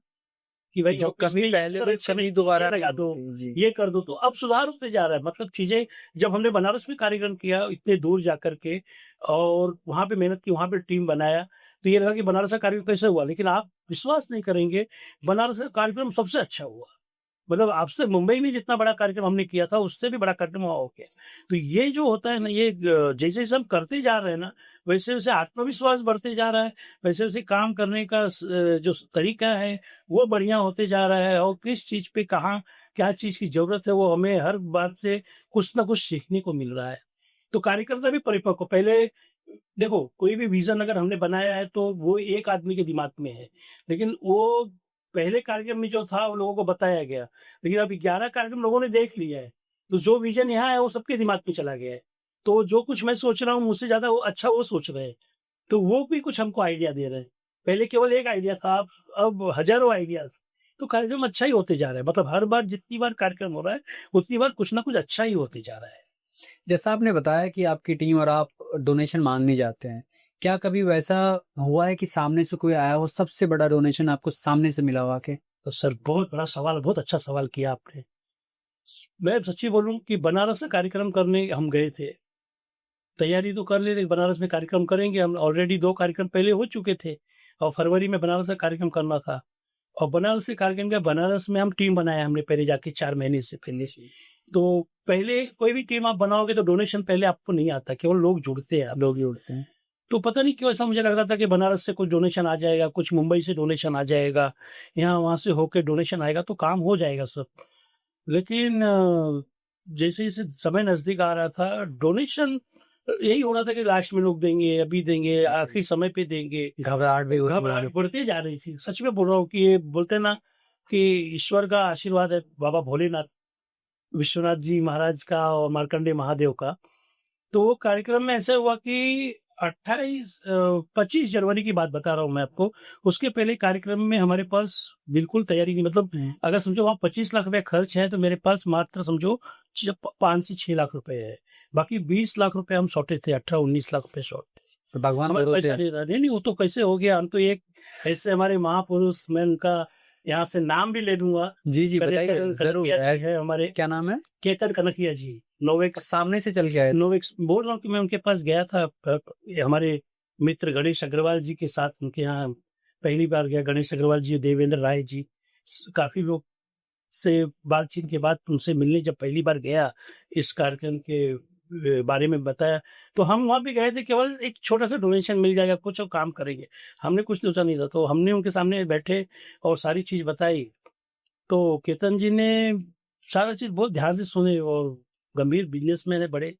कि भाई जो ऑफिस कमी में पहले ये हुई, अच्छा कमी नहीं, दोबारा ये लगा दो, जी। ये कर दो, तो अब सुधार होते जा रहा है। मतलब चीज़ें जब हमने बनारस में कार्यक्रम किया इतने दूर जाकर के और वहाँ पे मेहनत की, वहाँ पे टीम बनाया, तो ये लगा कि बनारस का कार्यक्रम कैसे हुआ? लेकिन आप विश्वास नहीं करेंगे, बनारस का कार्यक्रम सबसे अच्छा हुआ। मतलब आपसे मुंबई में जितना बड़ा कार्यक्रम हमने किया था, उससे भी बड़ा कार्यक्रम वहाँ हो गया। तो ये जो होता है ना, ये जैसे-जैसे हम करते जा रहे हैं ना, वैसे-वैसे आत्मविश्वास बढ़ते जा रहा है, वैसे-वैसे काम करने का जो तरीका है, वो बढ़िया होते जा रहा है और किस चीज़ पे कहाँ, क्या चीज़ की ज़रूरत है, वो हमें हर बात से कुछ ना कुछ सीखने को मिल रहा है। तो कार्यकर्ता भी परिपक्व हो। पहले देखो, कोई भी विज़न अगर हमने बनाया है, तो वो एक आदमी के दिमाग में है, लेकिन वो पहले कार्यक्रम में जो था, वो लोगों को बताया गया। लेकिन अभी 11 कार्यक्रम लोगों ने देख लिया है, तो जो विज़न यहाँ है वो सबके दिमाग में चला गया है। तो जो कुछ मैं सोच रहा हूँ मुझसे ज़्यादा वो अच्छा वो सोच रहे हैं, तो वो भी कुछ हमको आइडिया दे रहे हैं। पहले केवल एक आइडिया था, अब हज़ारों आइडियाज़। तो कार्यक्रम अच्छा ही होते जा रहा है, मतलब हर बार जितनी बार कार्यक्रम हो रहा है, उतनी बार कुछ ना कुछ अच्छा ही होते जा रहा है। जैसा आपने बताया कि आपकी टीम और आप डोनेशन माँगने जाते हैं। क्या कभी वैसा हुआ है कि सामने से कोई आया हो, सबसे बड़ा डोनेशन आपको सामने से मिला हो आके? तो सर बहुत बड़ा सवाल, बहुत अच्छा सवाल किया आपने। मैं सच्ची बोलूँ कि बनारस से कार्यक्रम करने हम गए थे। तैयारी तो कर ली थी, बनारस में कार्यक्रम करेंगे, हम ऑलरेडी 2 कार्यक्रम पहले हो चुके थे और फरवरी में बनारस का कार्यक्रम करना था। और बनारस से कार्यक्रम किया, बनारस में हम टीम बनाया हमने पहले जाके 4 महीने से पहले। तो पहले कोई भी टीम आप बनाओगे तो डोनेशन पहले आपको नहीं आता, केवल लोग जुड़ते हैं आप। लोग ही उड़ते हैं। तो पता नहीं क्यों ऐसा मुझे लग रहा था कि बनारस से कुछ डोनेशन आ जाएगा, कुछ मुंबई से डोनेशन आ जाएगा, यहाँ-वहाँ से होके डोनेशन आएगा तो काम हो जाएगा सब। लेकिन जैसे-जैसे समय नज़दीक आ रहा था, डोनेशन यही हो रहा था कि लास्ट में लोग देंगे, अभी देंगे, आखिरी समय पे देंगे। घबराहट भी होती घबराहट होगी। बढ़ती जा रही थी। सच में बोल रहा हूँ कि ये बोलते हैं ना कि ईश्वर का आशीर्वाद है, बाबा भोलेनाथ, विश्वनाथ जी महाराज का और मार्कंडेय महादेव का। तो वो कार्यक्रम में ऐसा हुआ कि 25 जनवरी की बात बता रहा हूँ मैं आपको। उसके पहले कार्यक्रम में हमारे पास बिल्कुल तैयारी नहीं, मतलब अगर समझो वहाँ 25 लाख रुपए खर्च है, तो मेरे पास मात्र समझो 5 से 6 लाख रुपए है। बाकी 20 लाख रुपए हम शॉर्टेज थे, 18-19 लाख रुपए शॉर्ट थे। तो भगवान हमारे भरोसे पैसा है। नहीं था। नहीं, नहीं, वो तो कैसे हो गया, हम तो एक ऐसे हमारे महापुरुष, मैं उनका यहाँ से नाम भी ले लूँगा। जी, जी, बताइए ज़रूर। कनकिया जी है हमारे, क्या नाम है? केतन कनकिया जी, और सामने से चल के आए थे। नोवेक्स बोल रहा हूँ कि मैं उनके पास गया था, हमारे मित्र गणेश अग्रवाल जी के साथ उनके यहाँ पहली बार गया। गणेश अग्रवाल जी, देवेंद्र राय जी, काफ़ी लोग से बातचीत के बाद उनसे मिलने जब पहली बार गया, इस कार्यक्रम के बारे में बताया, तो हम वहाँ पे गए थे केवल एक छोटा-सा डोनेशन मिल जाएगा, कुछ और काम करेंगे। हमने कुछ सोचा नहीं था, तो हमने उनके सामने बैठे और सारी चीज़ बताई। तो केतन जी ने सारा चीज़ बहुत ध्यान से सुने और गंभीर बिज़नेसमैन है बड़े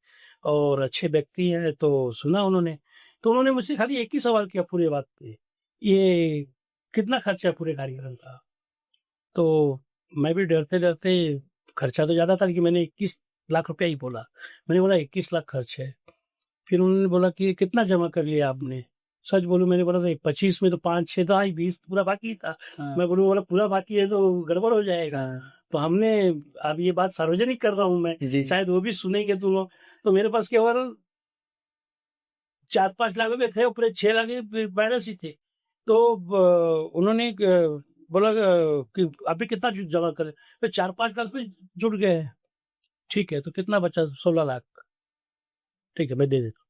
और अच्छे व्यक्ति हैं, तो सुना उन्होंने। तो उन्होंने मुझसे खाली एक ही सवाल किया पूरी बात पे, ये कितना खर्चा है पूरे कार्यक्रम का? तो मैं भी डरते-डरते, खर्चा तो ज़्यादा था लेकिन मैंने 21 लाख रुपया ही बोला। मैंने बोला 21 लाख खर्च है। फिर उन्होंने बोला कि कितना जमा कर लिया आपने? सच बोलूँ, मैंने बोला था 25 में तो 5-6 था ही, 20 पूरा बाकी था। हाँ। मैं बोला पूरा बाकी है तो गड़बड़ हो जाएगा। हाँ। तो हमने, अब ये बात सार्वजनिक कर रहा हूँ मैं, जी। शायद वो भी सुनेंगे तुम लोग। तो मेरे पास केवल 4-5 लाख रुपए थे और पूरे 6 लाख बैलेंस ही थे। तो उन्होंने बोला कि अभी कितना जमा करें? तो 4-5 लाख रुपए जुट गए हैं। ठीक है, तो कितना बचा? 16 लाख। ठीक है, मैं दे देता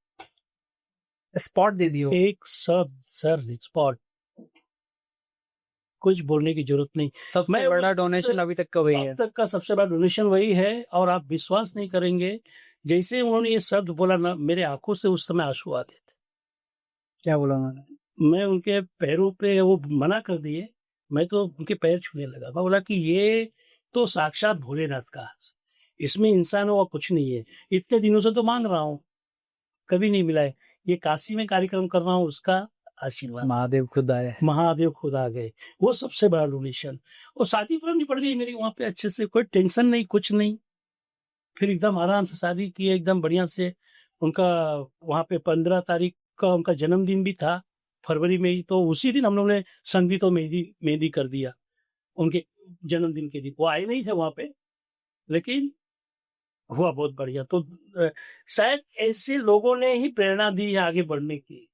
स्पॉट दे दियो। हूँ। एक शब्द सर, स्पॉट, कुछ बोलने की जरूरत नहीं। सबसे बड़ा डोनेशन अभी तक का वही है। अब तक का सबसे बड़ा डोनेशन वही है और आप विश्वास नहीं करेंगे, जैसे उन्होंने ये शब्द बोला ना, मेरे आँखों से उस समय आँसू आ गए थे। क्या बोला उन्होंने? मैं उनके पैरों पे, वो मना कर दिए, मैं तो उनके पैर छूने लगा। मैं बोला कि ये तो साक्षात भोलेनाथ का, इसमें इंसान और कुछ नहीं है। इतने दिनों से तो माँग रहा हूँ, कभी नहीं मिला है। ये काशी में कार्यक्रम कर रहा हूँ उसका, आशीर्वाद, महादेव खुद आए। महादेव खुद आ गए, वो सबसे बड़ा डोनेशन। और शादी पूरा निपट गई मेरी वहाँ पे अच्छे से, कोई टेंशन नहीं, कुछ नहीं। फिर एकदम आराम से शादी की, एकदम बढ़िया से। उनका वहाँ पे 15 तारीख का उनका जन्मदिन भी था, फरवरी में ही, तो उसी दिन हम लोगों ने संगीत और मेहंदी मेहंदी कर दिया, उनके जन्मदिन के दिन। वो आए नहीं थे वहाँ पे, लेकिन हुआ बहुत बढ़िया। तो शायद ऐसे लोगों ने ही प्रेरणा दी है आगे बढ़ने की।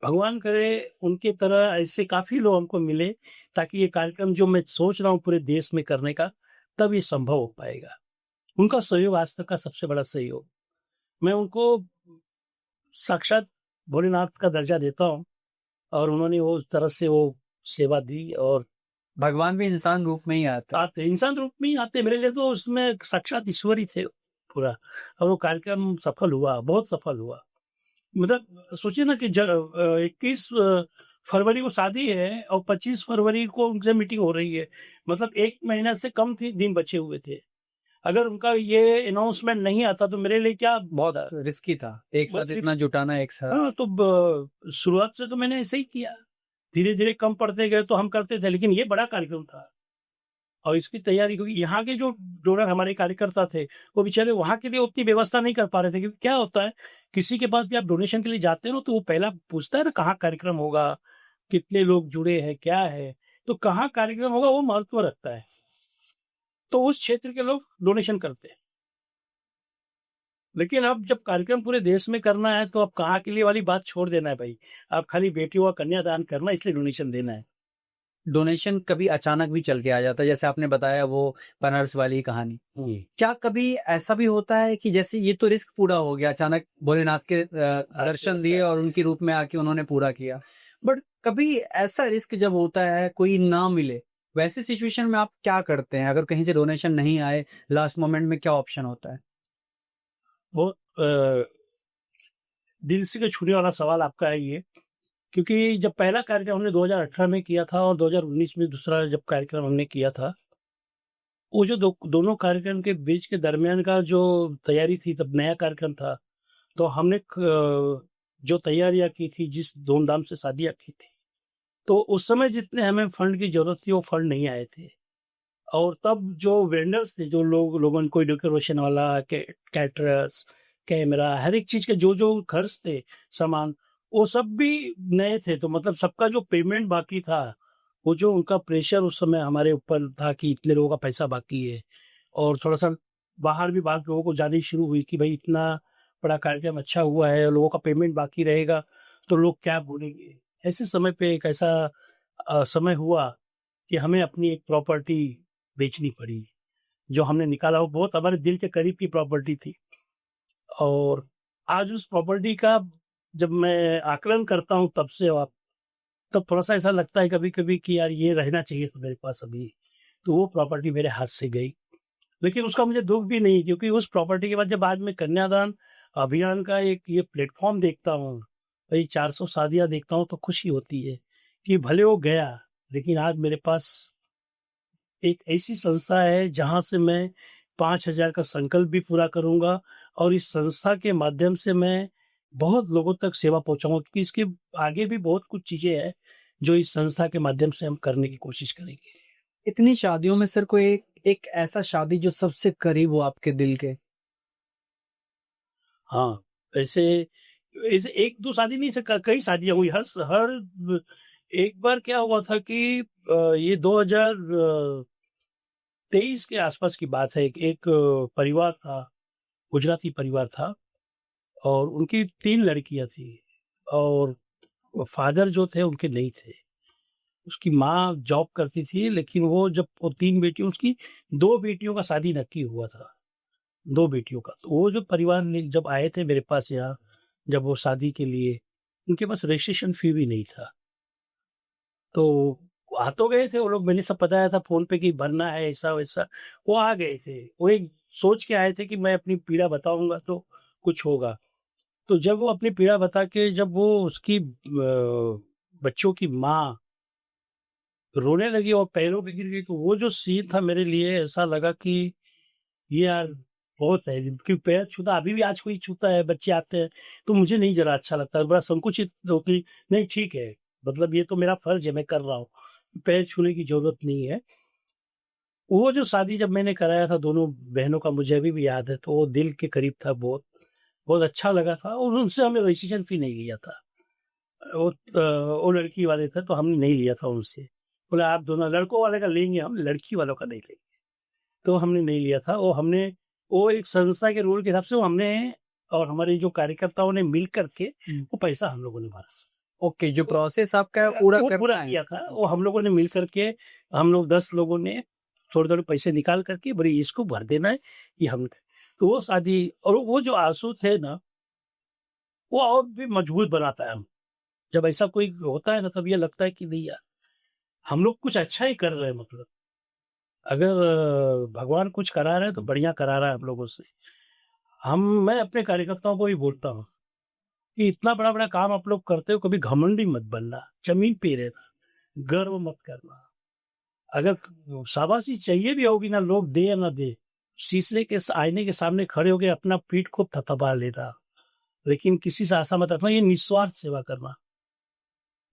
भगवान करे उनके तरह ऐसे काफ़ी लोग हमको मिले, ताकि ये कार्यक्रम जो मैं सोच रहा हूँ पूरे देश में करने का, तब ये संभव हो पाएगा। उनका सहयोग आज तक का सबसे बड़ा सहयोग। मैं उनको साक्षात भोलेनाथ का दर्जा देता हूँ, और उन्होंने वो उस तरह से वो सेवा दी। और भगवान भी इंसान रूप में ही आता है। आते इंसान रूप में ही आते, मेरे लिए तो उसमें साक्षात ईश्वर ही थे पूरा। और वो कार्यक्रम सफल हुआ, बहुत सफल हुआ। मतलब सोचिए ना कि 21 फरवरी को शादी है और 25 फरवरी को उनसे मीटिंग हो रही है। मतलब 1 महीना से कम थी दिन बचे हुए थे। अगर उनका ये अनाउंसमेंट नहीं आता तो मेरे लिए क्या बहुत रिस्की था, एक साथ बहुत इतना जुटाना एक साथ। हाँ, तो शुरुआत से तो मैंने ऐसे ही किया। धीरे-धीरे कम पड़ते गए तो हम करते थे, लेकिन ये बड़ा कार्यक्रम था। और इसकी तैयारी, क्योंकि यहाँ के जो डोनर हमारे कार्यकर्ता थे, वो बेचारे वहाँ के लिए उतनी व्यवस्था नहीं कर पा रहे थे। क्योंकि क्या होता है, किसी के पास भी आप डोनेशन के लिए जाते हो ना, तो वो पहला पूछता है ना कहाँ कार्यक्रम होगा, कितने लोग जुड़े हैं, क्या है। तो कहाँ कार्यक्रम होगा वो महत्व रखता है। तो उस क्षेत्र के लोग डोनेशन करते हैं। लेकिन अब जब कार्यक्रम पूरे देश में करना है, तो अब कहाँ के लिए वाली बात छोड़ देना है भाई। अब खाली बेटियों का कन्यादान करना, इसलिए डोनेशन देना है। डोनेशन कभी अचानक भी चल के आ जाता है, जैसे आपने बताया वो बनारस वाली कहानी। क्या कभी ऐसा भी होता है कि जैसे ये तो रिस्क पूरा हो गया, अचानक भोलेनाथ के दर्शन दिए और उनके रूप में आके उन्होंने पूरा किया, बट कभी ऐसा रिस्क जब होता है कोई ना मिले, वैसे सिचुएशन में आप क्या करते हैं? अगर कहीं से डोनेशन नहीं आए, लास्ट मोमेंट में क्या ऑप्शन होता है? वो दिल से छूने वाला सवाल आपका है ये। क्योंकि जब पहला कार्यक्रम हमने 2018 में किया था और 2019 में दूसरा जब कार्यक्रम हमने किया था, वो जो दोनों कार्यक्रम के बीच के दरमियान का जो तैयारी थी, तब नया कार्यक्रम था। तो हमने जो तैयारियां की थी, जिस धूमधाम से शादियां की थी, तो उस समय जितने हमें फंड की जरूरत थी वो फंड नहीं आए थे। और तब जो वेंडर्स थे, जो लोगों कोई डेकोरेशन वाला, कैटरर्स, कैमरा, हर एक चीज के जो जो खर्च थे, सामान, वो सब भी नए थे। तो मतलब सबका जो पेमेंट बाकी था, वो जो उनका प्रेशर उस समय हमारे ऊपर था कि इतने लोगों का पैसा बाकी है। और थोड़ा सा बाहर भी बात लोगों को जानी शुरू हुई कि भाई इतना बड़ा कार्यक्रम अच्छा हुआ है, लोगों का पेमेंट बाकी रहेगा तो लोग क्या बोलेंगे। ऐसे समय पे एक ऐसा समय हुआ कि हमें अपनी एक प्रॉपर्टी बेचनी पड़ी। जो हमने निकाला वो बहुत हमारे दिल के करीब की प्रॉपर्टी थी। और आज उस प्रॉपर्टी का जब मैं आकलन करता हूँ तब से, आप तब थोड़ा-सा ऐसा लगता है कभी-कभी कि यार ये रहना चाहिए था मेरे पास अभी। तो वो प्रॉपर्टी मेरे हाथ से गई। लेकिन उसका मुझे दुःख भी नहीं, क्योंकि उस प्रॉपर्टी के बाद जब आज मैं कन्यादान अभियान का एक ये प्लेटफ़ॉर्म देखता हूँ, वही 400 शादियाँ देखता हूँ, तो खुशी होती है कि भले वो गया, लेकिन आज मेरे पास एक ऐसी संस्था है जहाँ से मैं 5,000 का संकल्प भी पूरा करूँगा। और इस संस्था के माध्यम से मैं बहुत लोगों तक सेवा पहुँचाऊँगा, क्योंकि इसके आगे भी बहुत कुछ चीज़ें हैं, जो इस संस्था के माध्यम से हम करने की कोशिश करेंगे। इतनी शादियों में सर कोई एक ऐसा शादी जो सबसे करीब हो आपके दिल के? हाँ, ऐसे ऐसे 1-2 शादी नहीं से क कई शादियाँ हुई। हर एक बार क्या हुआ था कि ये 2023 के आसपास की बात है। एक परिवार था, गुजराती परिवार था, और उनकी 3 लड़कियाँ थी। और फादर जो थे उनके नहीं थे। उसकी माँ जॉब करती थी, लेकिन वो जब वो 3 बेटियों, उसकी 2 बेटियों का शादी नक्की हुआ था, 2 बेटियों का। तो वो जो परिवार ने जब आए थे मेरे पास यहाँ, जब वो शादी के लिए, उनके पास रजिस्ट्रेशन फी भी नहीं था। तो आ तो गए थे वो लोग, मैंने सब बताया था फ़ोन पे कि भरना है ऐसा-वैसा। वो आ गए थे। वो एक सोच के आए थे कि मैं अपनी पीड़ा बताऊँगा तो कुछ होगा। तो जब वो अपनी पीड़ा बता के, जब वो उसकी बच्चों की माँ रोने लगी और पैरों पे गिर गई, तो वो जो सीन था मेरे लिए, ऐसा लगा कि ये यार बहुत है, क्योंकि पैर छूना अभी भी आज कोई छूता है, बच्चे आते हैं, तो मुझे नहीं ज़रा अच्छा लगता है, बड़ा संकुचित होके नहीं ठीक है, मतलब ये तो मेरा फ़र्ज़ है, मैं कर रहा हूँ, पैर छूने की ज़रूरत नहीं है। वो जो शादी जब मैंने कराया था दोनों बहनों का मुझे अभी भी याद है, तो वो दिल के करीब था बहुत, बहुत अच्छा लगा था और उनसे हमने रजिस्ट्रेशन फ़ी नहीं लिया था। वो लड़की वाले थे तो हमने नहीं लिया था उनसे। बोले आप दोनों लड़कों वाले का लेंगे हम, लड़की वालों का नहीं लेंगे। तो हमने नहीं लिया था और हमने वो एक संस्था के रूल के हिसाब से वो हमने और हमारे जो कार्यकर्ताओं ने मिल कर के वो पैसा हम लोगों ने भरा। ओके, जो प्रोसेस आपका है पूरा वो पूरा करना है। किया था, वो हम लोगों ने मिल कर के हम लोग 10 लोगों ने थोड़े-थोड़े पैसे निकाल कर के बोले इसको भर देना है, ये हम तो वो शादी और वो जो आँसू थे ना, वो और भी मजबूत बनाता है हम। जब ऐसा कोई होता है ना तब ये लगता है कि नहीं यार, हम लोग कुछ अच्छा ही कर रहे हैं मतलब। अगर भगवान कुछ करा रहा है तो बढ़िया करा रहा है हम लोगों से। मैं अपने कार्यकर्ताओं को भी बोलता हूँ कि इतना बड़ा-बड़ा काम आप लोग करते हो, कभी घमंडी मत बनना, ज़मीन पे रहना, गर्व मत करना। अगर शाबाशी चाहिए भी होगी ना, लोग दे या ना दे, शीशे के आईने के सामने खड़े होके अपना पीठ खूब थपथपा लेना, लेकिन किसी से आशा मत रखना, ये निस्वार्थ सेवा करना।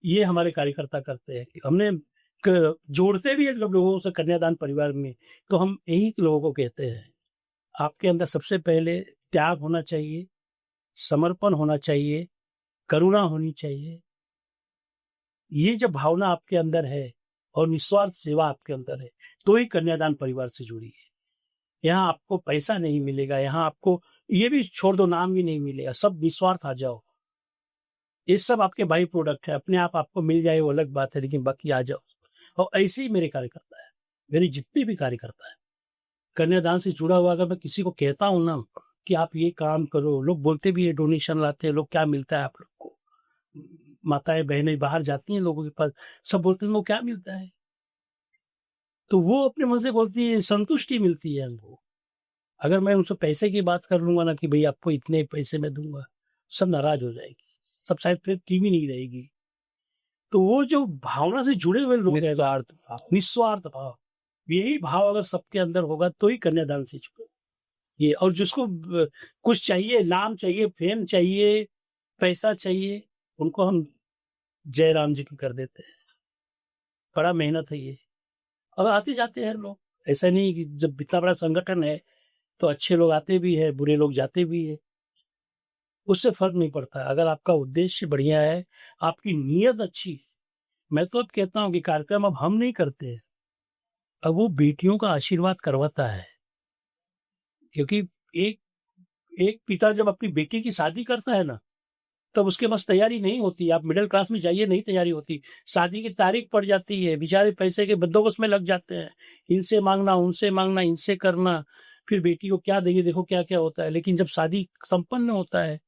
ये हमारे कार्यकर्ता करते हैं कि हमने जोड़ते भी हैं जब लोगों से कन्यादान परिवार में, तो हम यही लोगों को कहते हैं आपके अंदर सबसे पहले त्याग होना चाहिए, समर्पण होना चाहिए, करुणा होनी चाहिए। ये जब भावना आपके अंदर है और निस्वार्थ सेवा आपके अंदर है, तो ही कन्यादान परिवार से जुड़ी है। यहाँ आपको पैसा नहीं मिलेगा, यहाँ आपको ये भी छोड़ दो, नाम भी नहीं मिलेगा, सब निस्वार्थ आ जाओ। ये सब आपके बाई प्रोडक्ट है, अपने आप आपको मिल जाए वो अलग बात है, लेकिन बाकी आ जाओ। और ऐसे ही मेरे कार्यकर्ता है, मेरे जितने भी कार्यकर्ता है, कन्यादान से जुड़ा हुआ अगर मैं किसी को कहता हूँ ना कि आप ये काम करो, लोग बोलते भी है डोनेशन लाते हैं, लोग क्या मिलता है आप लोग को? माताएँ बहनें बाहर जाती हैं लोगों के पास, सब बोलते हैं वो क्या मिलता है? तो वो अपने मन से बोलती है संतुष्टि मिलती है हमको। अगर मैं उनसे पैसे की बात कर लूँगा ना कि भई आपको इतने पैसे मैं दूँगा, सब नाराज़ हो जाएगी, सब शायद फिर टीवी नहीं रहेगी। तो वो जो भावना से जुड़े हुए लोग हैं ना, निस्वार्थ भाव। निस्वार्थ भाव, यही भाव अगर सबके अंदर होगा तो ही कन्यादान से जुड़े। ये और जिसको कुछ चाहिए, नाम चाहिए, फेम चाहिए, पैसा चाहिए, उनको हम जय राम जी की कर देते हैं। बड़ा मेहनत है ये और आते-जाते हैं लोग। ऐसा नहीं कि जब इतना बड़ा संगठन है, तो अच्छे लोग आते भी हैं, बुरे लोग जाते भी हैं। उससे फ़र्क नहीं पड़ता। अगर आपका उद्देश्य बढ़िया है, आपकी नीयत अच्छी है, मैं तो अब कहता हूँ कि कार्यक्रम अब हम नहीं करते हैं, अब वो बेटियों का आशीर्वाद करवाता है। क्योंकि एक एक पिता जब अपनी बेटी की शादी करता है ना, तब उसके पास तैयारी नहीं होती। आप मिडल क्लास में जाइए, नहीं तैयारी होती। शादी की तारीख पड़ जाती है, बेचारे पैसे के बंदोबस्त में लग जाते हैं। इनसे माँगना, उनसे माँगना, इनसे करना, फिर बेटी को क्या देंगे, देखो क्या-क्या होता है। लेकिन जब शादी संपन्न होता है,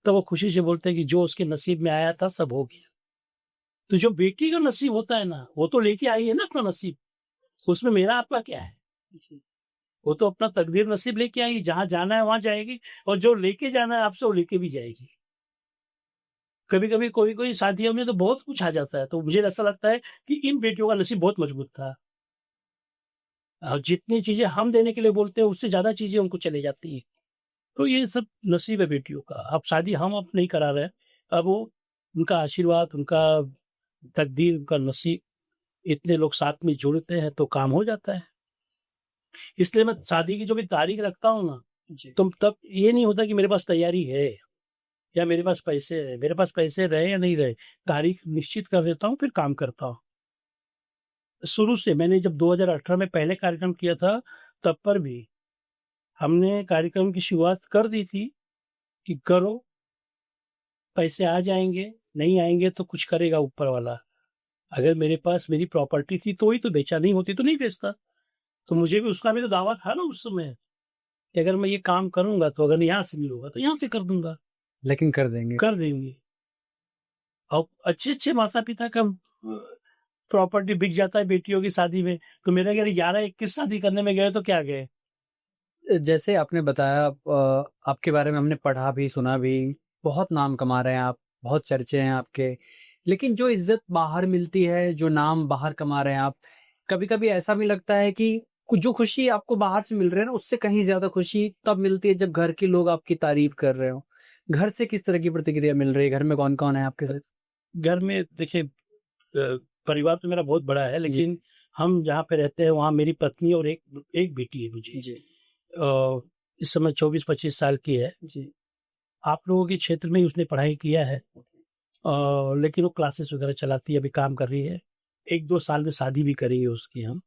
तब वो खुशी से बोलते हैं कि जो उसके नसीब में आया था, सब हो गया। तो जो बेटी का नसीब होता है ना, वो तो लेके आई है ना अपना नसीब, उसमें मेरा आपका क्या है? जी। वो तो अपना तकदीर नसीब लेके आई, जहाँ जाना है वहाँ जाएगी और जो लेके जाना है आपसे, वो लेके भी जाएगी। कभी-कभी कोई-कोई शादियों में तो बहुत कुछ आ जाता है, तो मुझे ऐसा लगता है कि इन बेटियों का नसीब बहुत मजबूत था। जितनी चीज़ें हम देने के लिए बोलते हैं, उससे ज़्यादा चीज़ें उनको चली जाती हैं। तो ये सब नसीब है बेटियों का। अब शादी हम अब नहीं करा रहे हैं, अब वो उनका आशीर्वाद, उनका तकदीर, उनका नसीब, इतने लोग साथ में जुड़ते हैं, तो काम हो जाता है। इसलिए मैं शादी की जो भी तारीख रखता हूँ ना, जी। तो तब ये नहीं होता कि मेरे पास तैयारी है या मेरे पास पैसे है। मेरे पास पैसे रहे या नहीं रहे, तारीख निश्चित कर देता हूँ, फिर काम करता हूँ। शुरू से मैंने जब 2018 में पहले कार्यक्रम किया था, तब पर भी हमने कार्यक्रम की शुरुआत कर दी थी कि करो, पैसे आ जाएँगे, नहीं आएँगे तो कुछ करेगा ऊपर वाला। अगर मेरे पास मेरी प्रॉपर्टी थी तो ही तो बेचा, नहीं होती तो नहीं बेचता। तो मुझे भी उसका भी तो दावा था ना उस समय कि अगर मैं ये काम करूँगा तो अगर यहाँ से नहीं होगा तो यहाँ से कर दूँगा, लेकिन कर देंगे। कर देंगे। और अच्छे-अच्छे माता-पिता का प्रॉपर्टी बिक जाता है बेटियों की शादी में, तो मेरा क्या 11-21 शादी करने में गए तो क्या गए? जैसे आपने बताया आपके बारे में हमने पढ़ा भी, सुना भी, बहुत नाम कमा रहे हैं आप, बहुत चर्चे हैं आपके। लेकिन जो इज़्ज़त बाहर मिलती है, जो नाम बाहर कमा रहे हैं आप, कभी-कभी ऐसा भी लगता है कि जो खुशी आपको बाहर से मिल रही है ना, उससे कहीं ज्यादा खुशी तब मिलती है जब घर के लोग आपकी तारीफ कर रहे हो। घर से किस तरह की प्रतिक्रिया मिल रही है? घर में कौन कौन है आपके साथ? घर में देखिए परिवार तो मेरा बहुत बड़ा है, लेकिन हम जहाँ पे रहते हैं वहाँ मेरी पत्नी और एक एक बेटी है मुझे। जी इस समय 24-25 साल की है। जी आप लोगों के क्षेत्र में ही उसने पढ़ाई किया है, लेकिन वो क्लासेस वगैरह चलाती है, अभी काम कर रही है। 1-2 साल में शादी भी करेंगे उसकी हम।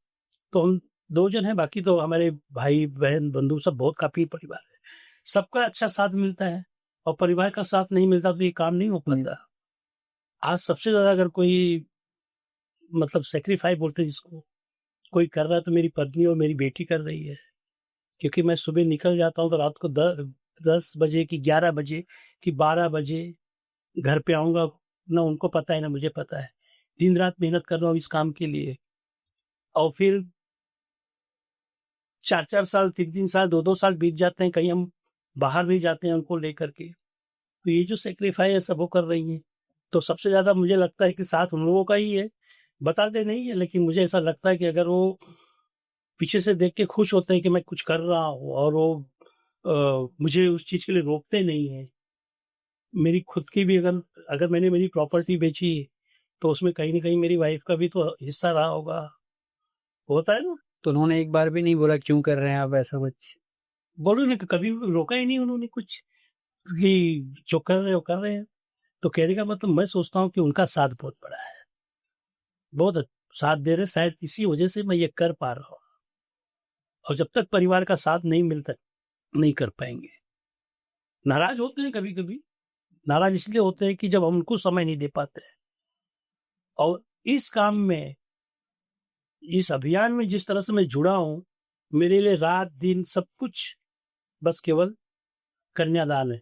तो हम 2 जन हैं, बाकी तो हमारे भाई-बहन, बंधु सब बहुत काफ़ी परिवार है। सबका अच्छा साथ मिलता है और परिवार का साथ नहीं मिलता तो ये काम नहीं हो पाता। आज सबसे ज़्यादा अगर कोई मतलब सैक्रिफाइस बोलते हैं जिसको, कोई कर रहा है तो मेरी पत्नी और मेरी बेटी कर रही है। क्योंकि मैं सुबह निकल जाता हूँ तो रात को 10 बजे कि 11 बजे कि 12 बजे घर पे आऊँगा, ना उनको पता है ना मुझे पता है। दिन-रात मेहनत कर रहा हूँ इस काम के लिए और फिर 4-4 साल, 3-3 साल, 2-2 साल बीत जाते हैं, कहीं हम बाहर भी जाते हैं उनको लेकर के। तो ये जो सैक्रिफाइस है सब वो कर रही हैं। तो सबसे ज़्यादा मुझे लगता है कि साथ उन लोगों का ही है। बताते नहीं है, लेकिन मुझे ऐसा लगता है कि अगर वो पीछे से देख के खुश होते हैं कि मैं कुछ कर रहा हूँ और वो मुझे उस चीज़ के लिए रोकते नहीं हैं। मेरी खुद की भी अगर अगर मैंने मेरी प्रॉपर्टी बेची, तो उसमें कहीं न कहीं मेरी वाइफ़ का भी तो हिस्सा रहा होगा। होता है ना? तो उन्होंने एक बार भी नहीं बोला क्यों कर रहे हैं आप ऐसा कुछ? बोलूँ ना कि कभी रोका ही नहीं उन्होंने कुछ, कि जो कर रहे हैं वो कर रहे हैं। तो कहने का मतलब मैं सोचता हूँ कि उनका साथ बहुत बड़ा है। बहुत साथ दे रहे हैं, शायद इसी वजह से मैं ये कर पा रहा हूँ और जब तक परिवार का साथ नहीं मिलता, नहीं कर पाएँगे। नाराज़ होते हैं कभी-कभी, नाराज़ इसलिए होते हैं कि जब हम उनको समय नहीं दे पाते हैं और इस काम में, इस अभियान में जिस तरह से मैं जुड़ा हूँ, मेरे लिए रात-दिन सब कुछ बस केवल कन्यादान है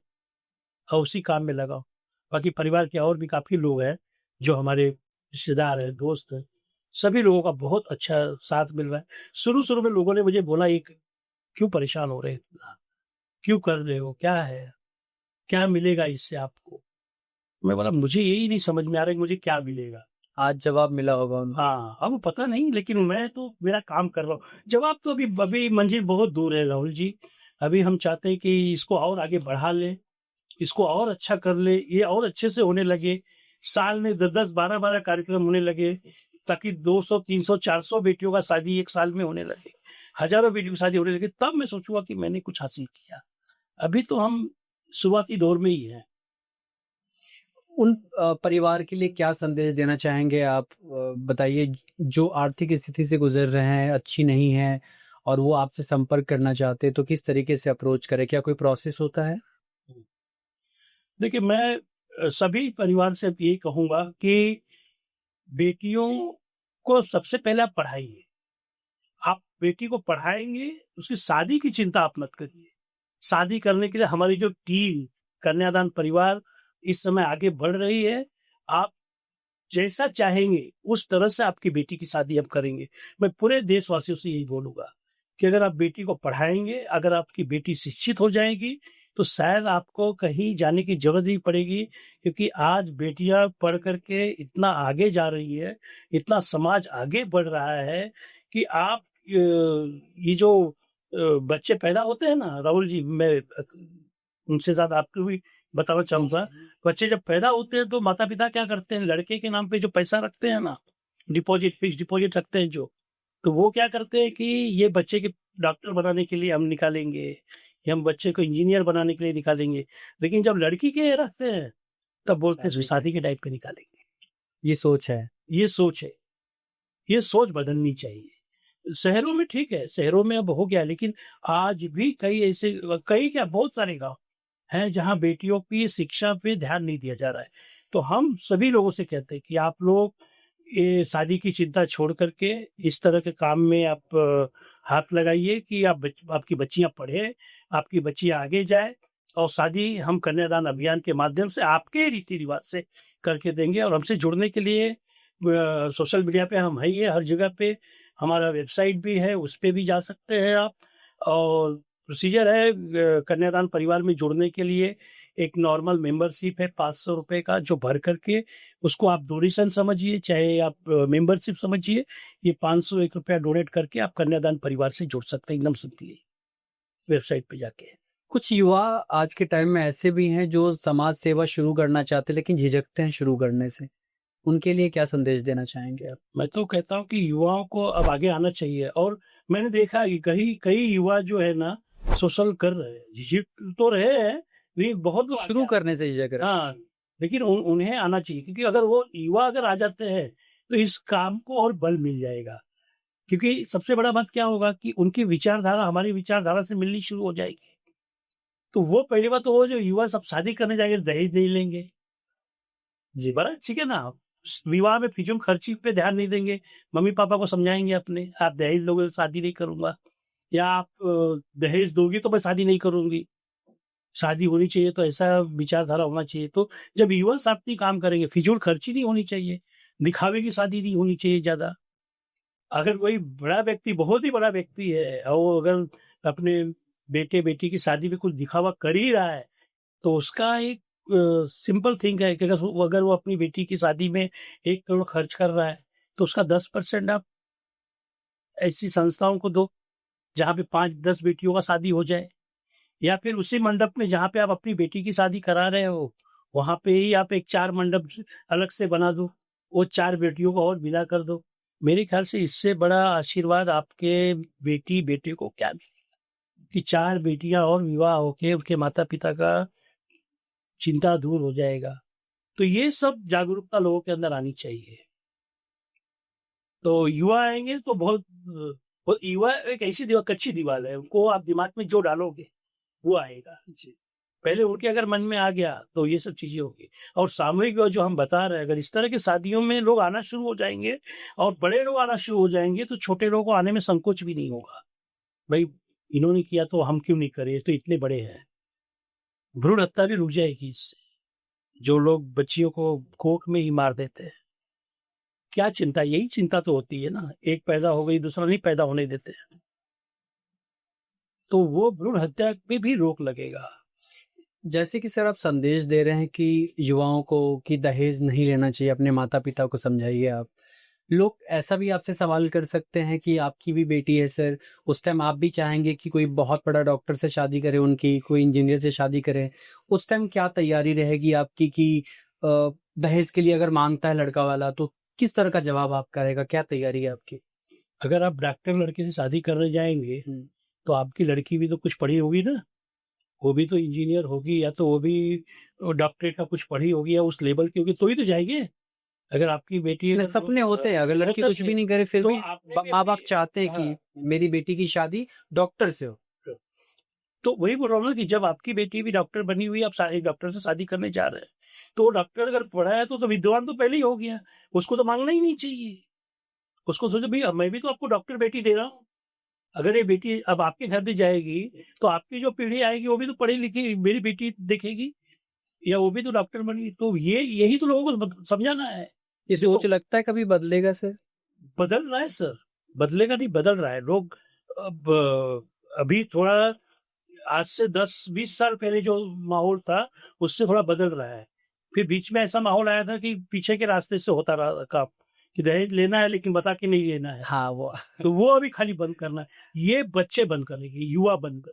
और उसी काम में लगा हूँ। बाकी परिवार के और भी काफ़ी लोग हैं, जो हमारे रिश्तेदार हैं, दोस्त हैं, सभी लोगों का बहुत अच्छा साथ मिल रहा है। शुरू-शुरू में लोगों ने मुझे बोला, "ये क्यों परेशान हो रहे हो इतना? क्यों कर रहे हो? क्या है? क्या मिलेगा इससे आपको?" मैं बोला, "मुझे यही नहीं समझ में आ रहा है कि मुझे क्या मिलेगा?" आज जवाब मिला होगा उनको। हाँ, अब पता नहीं, लेकिन मैं तो मेरा काम कर रहा हूँ। जवाब तो अभी अभी मंजिल बहुत दूर है राहुल जी। अभी हम चाहते हैं कि इसको और आगे बढ़ा लें, इसको और अच्छा कर लें, ये और अच्छे से होने लगे। साल में 10-10, 12-12 कार्यक्रम होने लगे, ताकि 200, 300, 400 बेटियों का शादी 1 साल में होने लगे। हज़ारों बेटियों की शादी होने लगे, तब मैं सोचूँगा कि मैंने कुछ हासिल किया। अभी तो हम शुरुआती दौर में ही हैं। उन परिवार के लिए क्या संदेश देना चाहेंगे आप? बताइए, जो आर्थिक स्थिति से गुजर रहे हैं, अच्छी नहीं है और वो आपसे संपर्क करना चाहते हैं, तो किस तरीके से अप्रोच करें? क्या कोई प्रोसेस होता है? देखिए, मैं सभी परिवार से यही कहूँगा कि बेटियों को सबसे पहले आप पढ़ाइए। आप बेटी को पढ़ाएँगे, उसकी शादी की चिंता आप मत करिए। शादी करने के लिए हमारी जो टीम कन्यादान परिवार इस समय आगे बढ़ रही है। आप जैसा चाहेंगे उस तरह से आपकी बेटी की शादी हम करेंगे। मैं पूरे देशवासियों से यही बोलूँगा कि अगर आप बेटी को पढ़ाएँगे, अगर आपकी बेटी शिक्षित हो जाएगी, तो शायद आपको कहीं जाने की ज़रूरत नहीं पड़ेगी, क्योंकि आज बेटियाँ पढ़ कर के इतना आगे जा रही है, इतना समाज आगे बढ़ रहा है कि आप ये जो बच्चे पैदा होते हैं ना राहुल जी, मैं उनसे ज़्यादा आपको भी बताना चाहूँगा। बच्चे जब पैदा होते हैं तो माता-पिता क्या करते हैं, लड़के के नाम पे जो पैसा रखते हैं ना, डिपॉज़िट, फिक्स्ड डिपॉज़िट रखते हैं जो, तो वो क्या करते हैं कि ये बच्चे के डॉक्टर बनाने के लिए हम निकालेंगे, या हम बच्चे को इंजीनियर बनाने के लिए निकालेंगे। लेकिन जब लड़की के रखते हैं, तब बोलते हैं शादी के टाइप का निकालेंगे। ये सोच है। ये सोच है, ये सोच बदलनी चाहिए। शहरों में ठीक है, शहरों में अब हो गया, लेकिन आज भी कई ऐसे, कई क्या बहुत सारे गाँव हैं जहाँ बेटियों की शिक्षा पे ध्यान नहीं दिया जा रहा है। तो हम सभी लोगों से कहते हैं कि आप लोग ये शादी की चिंता छोड़ कर के इस तरह के काम में आप हाथ लगाइए कि आपकी बच्चियाँ पढ़ें, आपकी बच्चियाँ आगे जाएँ और शादी हम कन्यादान अभियान के माध्यम से आपके रीति-रिवाज से करके देंगे। और हमसे जुड़ने के लिए सोशल मीडिया पे हम हैं ही है, हर जगह पे हमारा वेबसाइट भी है, उस पे भी जा सकते हैं आप। और प्रोसीजर है कन्यादान परिवार में जुड़ने के लिए। एक नॉर्मल मेंबरशिप है 500 रुपए का, जो भर करके उसको आप डोनेशन समझिए चाहे आप मेंबरशिप समझिए। ये 501 रुपया डोनेट करके आप कन्यादान परिवार से जुड़ सकते हैं एकदम सिंपली, वेबसाइट पे जाके। कुछ युवा आज के टाइम में ऐसे भी हैं जो समाज सेवा शुरू करना चाहते हैं लेकिन झिझकते हैं शुरू करने से। उनके लिए क्या संदेश देना चाहेंगे आप? मैं तो कहता हूँ कि युवाओं को अब आगे आना चाहिए, और मैंने देखा है कि कई कई युवा जो है ना सोशल कर रहे हैं, झिझक तो रहे हैं, लेकिन बहुत लोग शुरू करने से झिझक रहे हैं। हाँ, लेकिन उन्हें आना चाहिए, क्योंकि अगर वो युवा अगर आ जाते हैं तो इस काम को और बल मिल जाएगा। क्योंकि सबसे बड़ा बात क्या होगा कि उनकी विचारधारा हमारी विचारधारा से मिलनी शुरू हो जाएगी। तो वो पहली बात तो वो जो युवा सब शादी करने जाएंगे दहेज नहीं लेंगे। जी, बड़ा ठीक है ना, विवाह में फिजूल खर्ची पे ध्यान नहीं देंगे। मम्मी पापा को समझाएंगे अपने, आप दहेज लोगे तो शादी नहीं करूंगा, या आप दहेज दोगी तो मैं शादी नहीं करूंगी। शादी होनी चाहिए तो ऐसा विचारधारा होना चाहिए। तो जब युवा साथी काम करेंगे, फिजूल खर्ची नहीं होनी चाहिए, दिखावे की शादी नहीं होनी चाहिए ज्यादा। अगर कोई बड़ा व्यक्ति, बहुत ही बड़ा व्यक्ति है, और वो अगर अपने बेटे बेटी की शादी में कुछ दिखावा कर ही रहा है, तो उसका एक सिंपल थिंग है कि अगर वो अपनी बेटी की शादी में 1 करोड़ खर्च कर रहा है, तो उसका 10% आप ऐसी संस्थाओं को दो, जहाँ पे 5-10 बेटियों का शादी हो जाए। या फिर उसी मंडप में जहाँ पे आप अपनी बेटी की शादी करा रहे हो, वहाँ पे ही आप एक 4 मंडप अलग से बना दो, वो 4 बेटियों को और विदा कर दो। मेरे ख्याल से इससे बड़ा आशीर्वाद आपके बेटी-बेटे को क्या मिलेगा, कि 4 बेटियाँ और विवाह होके उनके माता-पिता का चिंता दूर हो जाएगा। तो ये सब जागरूकता लोगों के अंदर आनी चाहिए। तो युवा आएँगे तो बहुत युवा एक ऐसी कच्ची दीवार है, उनको आप दिमाग में जो डालोगे, वो आएगा। जी। पहले उनके अगर मन में आ गया, तो ये सब चीज़ें होगी। और सामूहिक विवाह जो हम बता रहे हैं, अगर इस तरह की शादियों में लोग आना शुरू हो जाएँगे और बड़े लोग आना शुरू हो जाएँगे, तो छोटे लोगों को आने में संकोच भी नहीं होगा। भई, इन्होंने किया तो हम क्यों नहीं करें, ये तो इतने बड़े हैं। भ्रूण हत्या भी रुक जाएगी इससे। जो लोग बच्चियों को कोख में ही मार देते हैं। क्या चिंता, यही चिंता तो होती है ना, एक पैदा हो गई, दूसरा नहीं पैदा होने देते। तो वो भ्रूण हत्या पे भी रोक लगेगा। जैसे कि सर आप संदेश दे रहे हैं कि युवाओं को कि दहेज नहीं लेना चाहिए, अपने माता पिता को समझाइए आप। लोग ऐसा भी आपसे सवाल कर सकते हैं कि आपकी भी बेटी है सर, उस टाइम आप भी चाहेंगे कि कोई बहुत बड़ा डॉक्टर से शादी करे उनकी, कोई इंजीनियर से शादी करे। उस टाइम क्या तैयारी रहेगी आपकी कि दहेज के लिए अगर मांगता है लड़का वाला तो किस तरह का जवाब आपका रहेगा? क्या तैयारी है आपकी? अगर आप डॉक्टर लड़के से शादी करने जाएँगे, तो आपकी लड़की भी तो कुछ पढ़ी होगी ना, वो भी तो इंजीनियर होगी, या तो वो भी डॉक्टरेट का कुछ पढ़ी होगी, या उस लेवल की होगी, तो ही तो जाएँगे। अगर आपकी बेटी नहीं, सपने होते हैं, अगर लड़की कुछ भी नहीं करे फिर तो भी आपने भी माँ बाप अपनी चाहते हैं हाँ, कि मेरी बेटी की शादी डॉक्टर से हो। तो वही बोल रहा हूँ ना कि जब आपकी बेटी भी डॉक्टर बनी हुई है, आप एक डॉक्टर से शादी करने जा रहे हैं, तो वो डॉक्टर अगर पढ़ा है तो विद्वान तो पहले ही हो गया, उसको तो मांगना ही नहीं चाहिए। उसको सोचो भई, मैं भी तो आपको डॉक्टर बेटी दे रहा हूँ। अगर ये बेटी अब आपके घर भी जाएगी, तो आपकी जो पीढ़ी आएगी वो भी तो पढ़ी-लिखी मेरी बेटी देखेगी, या वो भी तो डॉक्टर बनेगी। तो ये यही तो लोगों को समझाना है। ये देखो, सोच लगता है कभी बदलेगा सर? बदल रहा है सर, बदलेगा नहीं, बदल रहा है। लोग अब अभी थोड़ा आज से 10-20 साल पहले जो माहौल था, उससे थोड़ा बदल रहा है। फिर बीच में ऐसा माहौल आया था कि पीछे के रास्ते से होता रहा काम, कि दहेज लेना है लेकिन बता के नहीं लेना है। हाँ, वो तो वो अभी खाली बंद करना है। ये बच्चे बंद करेंगे, युवा बंद कर,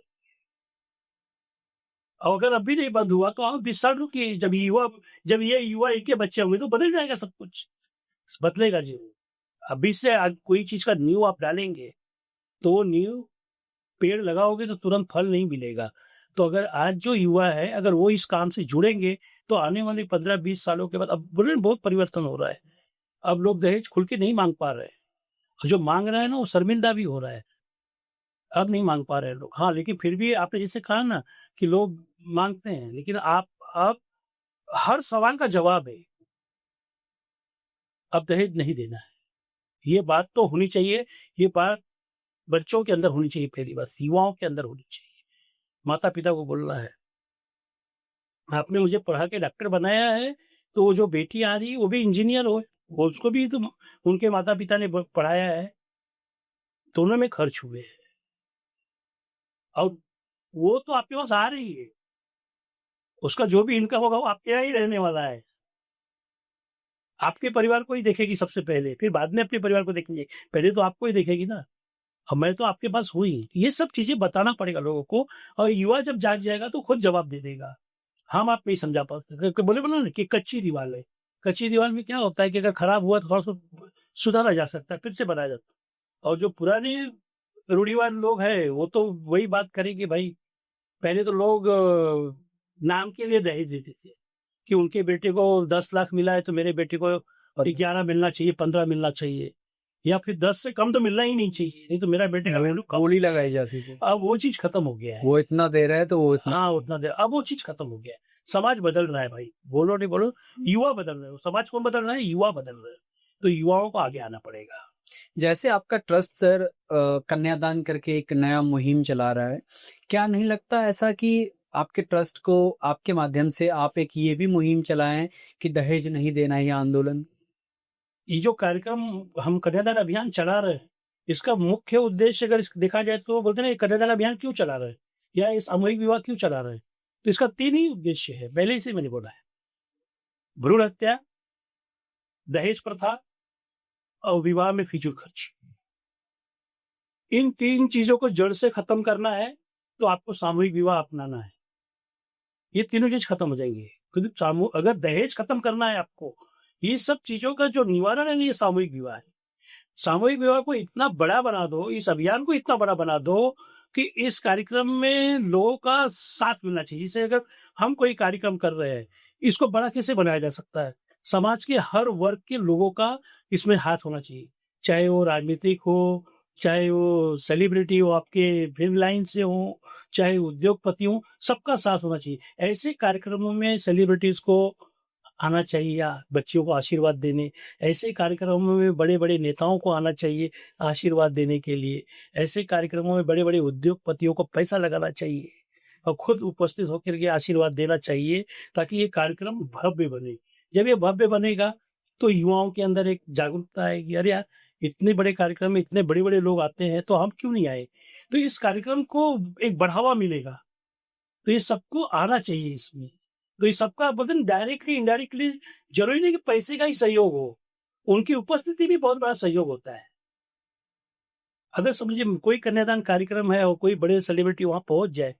और अगर अभी नहीं बंद हुआ तो आप 20 साल रुकिए, जब ये युवा इनके बच्चे होंगे तो बदल जाएगा सब कुछ, बदलेगा ज़रूर। अभी से कोई चीज़ का नींव आप डालेंगे, तो वो नींव, पेड़ लगाओगे तो तुरंत फल नहीं मिलेगा। तो अगर आज जो युवा है, अगर वो इस काम से जुड़ेंगे, तो आने वाले 15-20 सालों के बाद, अब बोले ना बहुत परिवर्तन हो रहा है। अब लोग दहेज खुल के नहीं माँग पा रहे हैं, और जो माँग रहा है ना वो शर्मिंदा भी हो रहा है। अब नहीं माँग पा रहे हैं लोग। हाँ, लेकिन फिर भी आपने जैसे कहा ना कि लोग माँगते हैं, लेकिन आप हर सवाल का जवाब है, अब दहेज नहीं देना है। ये बात तो होनी चाहिए, ये बात बच्चों के अंदर होनी चाहिए, पहली बात, युवाओं के अंदर होनी चाहिए। माता-पिता को बोलना है, आपने मुझे पढ़ा के डॉक्टर बनाया है, तो वो जो बेटी आ रही है वो भी इंजीनियर हो, वो उसको भी तो उनके माता-पिता ने पढ़ाया है, दोनों में खर्च हुए हैं। और वो तो आपके पास आ रही है। उसका जो भी इनकम होगा वो आपके यहाँ ही रहने वाला है। आपके परिवार को ही देखेगी सबसे पहले, फिर बाद में अपने परिवार को देखेंगे। पहले तो आपको ही देखेगी ना। अब मैं तो आपके पास हूँ ही। ये सब चीज़ें बताना पड़ेगा लोगों को और युवा जब जाग जाएगा तो खुद जवाब दे देगा। हम आप नहीं समझा पाते। बोले ना कि कच्ची दीवार है। कच्ची दीवार में क्या होता है कि अगर खराब हुआ तो थोड़ा-सा सुधारा जा सकता है, फिर से बनाया जाता है। और जो पुराने रूढ़िवाद लोग हैं, वो तो वही बात करेंगे भाई। पहले तो लोग नाम के लिए दहेज देते थे कि उनके बेटे को 10 लाख मिला है तो मेरे बेटे को 11 मिलना चाहिए, 15 मिलना चाहिए या फिर 10 से कम तो मिलना ही नहीं चाहिए, नहीं तो मेरा बेटे का वैल्यू कम। गोली लगाई जाती थी। अब वो चीज़ खत्म हो गया है। वो इतना दे रहा है तो वो इतना। हाँ, उतना दे अब वो चीज़ खत्म हो गया है। समाज बदल रहा है भाई, बोलो नहीं बोलो, युवा बदल रहे हो। समाज कौन बदल रहा है? युवा बदल रहे हैं। तो युवाओं को आगे आना पड़ेगा। जैसे आपका ट्रस्ट सर कन्यादान करके एक नया मुहिम चला रहा है, क्या नहीं लगता ऐसा कि आपके ट्रस्ट को आपके माध्यम से आप एक ये भी मुहिम चलाएं कि दहेज नहीं देना ये आंदोलन? ये जो कार्यक्रम हम कन्यादान अभियान चला रहे हैं, इसका मुख्य उद्देश्य अगर देखा जाए तो बोलते हैं ना, ये कन्यादान अभियान क्यों चला रहे हैं या ये सामूहिक विवाह क्यों चला रहे हैं? तो इसका 3 ही उद्देश्य है, पहले से मैंने बोला है। भ्रूण हत्या, दहेज प्रथा और विवाह में फिजूल खर्च। इन 3 चीज़ों को जड़ से खत्म करना है, तो आपको सामूहिक विवाह अपनाना है। ये तीनों चीज़ खत्म हो जाएंगी। क्योंकि अगर दहेज खत्म करना है आपको, ये सब चीज़ों का जो निवारण है ना, ये सामूहिक विवाह है। सामूहिक विवाह को इतना बड़ा बना दो, इस अभियान को इतना बड़ा बना दो कि इस कार्यक्रम में लोगों का साथ मिलना चाहिए। जैसे अगर हम कोई कार्यक्रम कर रहे हैं, इसको बड़ा कैसे बनाया जा सकता है? समाज के हर वर्ग के लोगों का इसमें हाथ होना चाहिए। चाहे वो राजनीतिक हो, चाहे वो सेलिब्रिटी हो, आपके फिल्म लाइन से हो, चाहे उद्योगपति हो, सबका साथ होना चाहिए। ऐसे कार्यक्रमों में सेलिब्रिटीज़ को आना चाहिए या बच्चियों को आशीर्वाद देने। ऐसे कार्यक्रमों में बड़े-बड़े नेताओं को आना चाहिए आशीर्वाद देने के लिए। ऐसे कार्यक्रमों में बड़े-बड़े उद्योगपतियों को पैसा लगाना चाहिए और खुद उपस्थित होकर के आशीर्वाद देना चाहिए ताकि ये कार्यक्रम भव्य बने। जब ये भव्य बनेगा तो युवाओं के अंदर एक जागरूकता आएगी, अरे यार! इतने बड़े कार्यक्रम में इतने बड़े-बड़े लोग आते हैं तो हम क्यों नहीं आए? तो इस कार्यक्रम को एक बढ़ावा मिलेगा। तो ये सबको आना चाहिए इसमें। तो ये सबका बोलते हैं डायरेक्टली इनडायरेक्टली, ज़रूरी नहीं कि पैसे का ही सहयोग हो, उनकी उपस्थिति भी बहुत बड़ा सहयोग होता है। अगर समझिए कोई कन्यादान कार्यक्रम है और कोई बड़े सेलिब्रिटी वहाँ पहुँच जाए,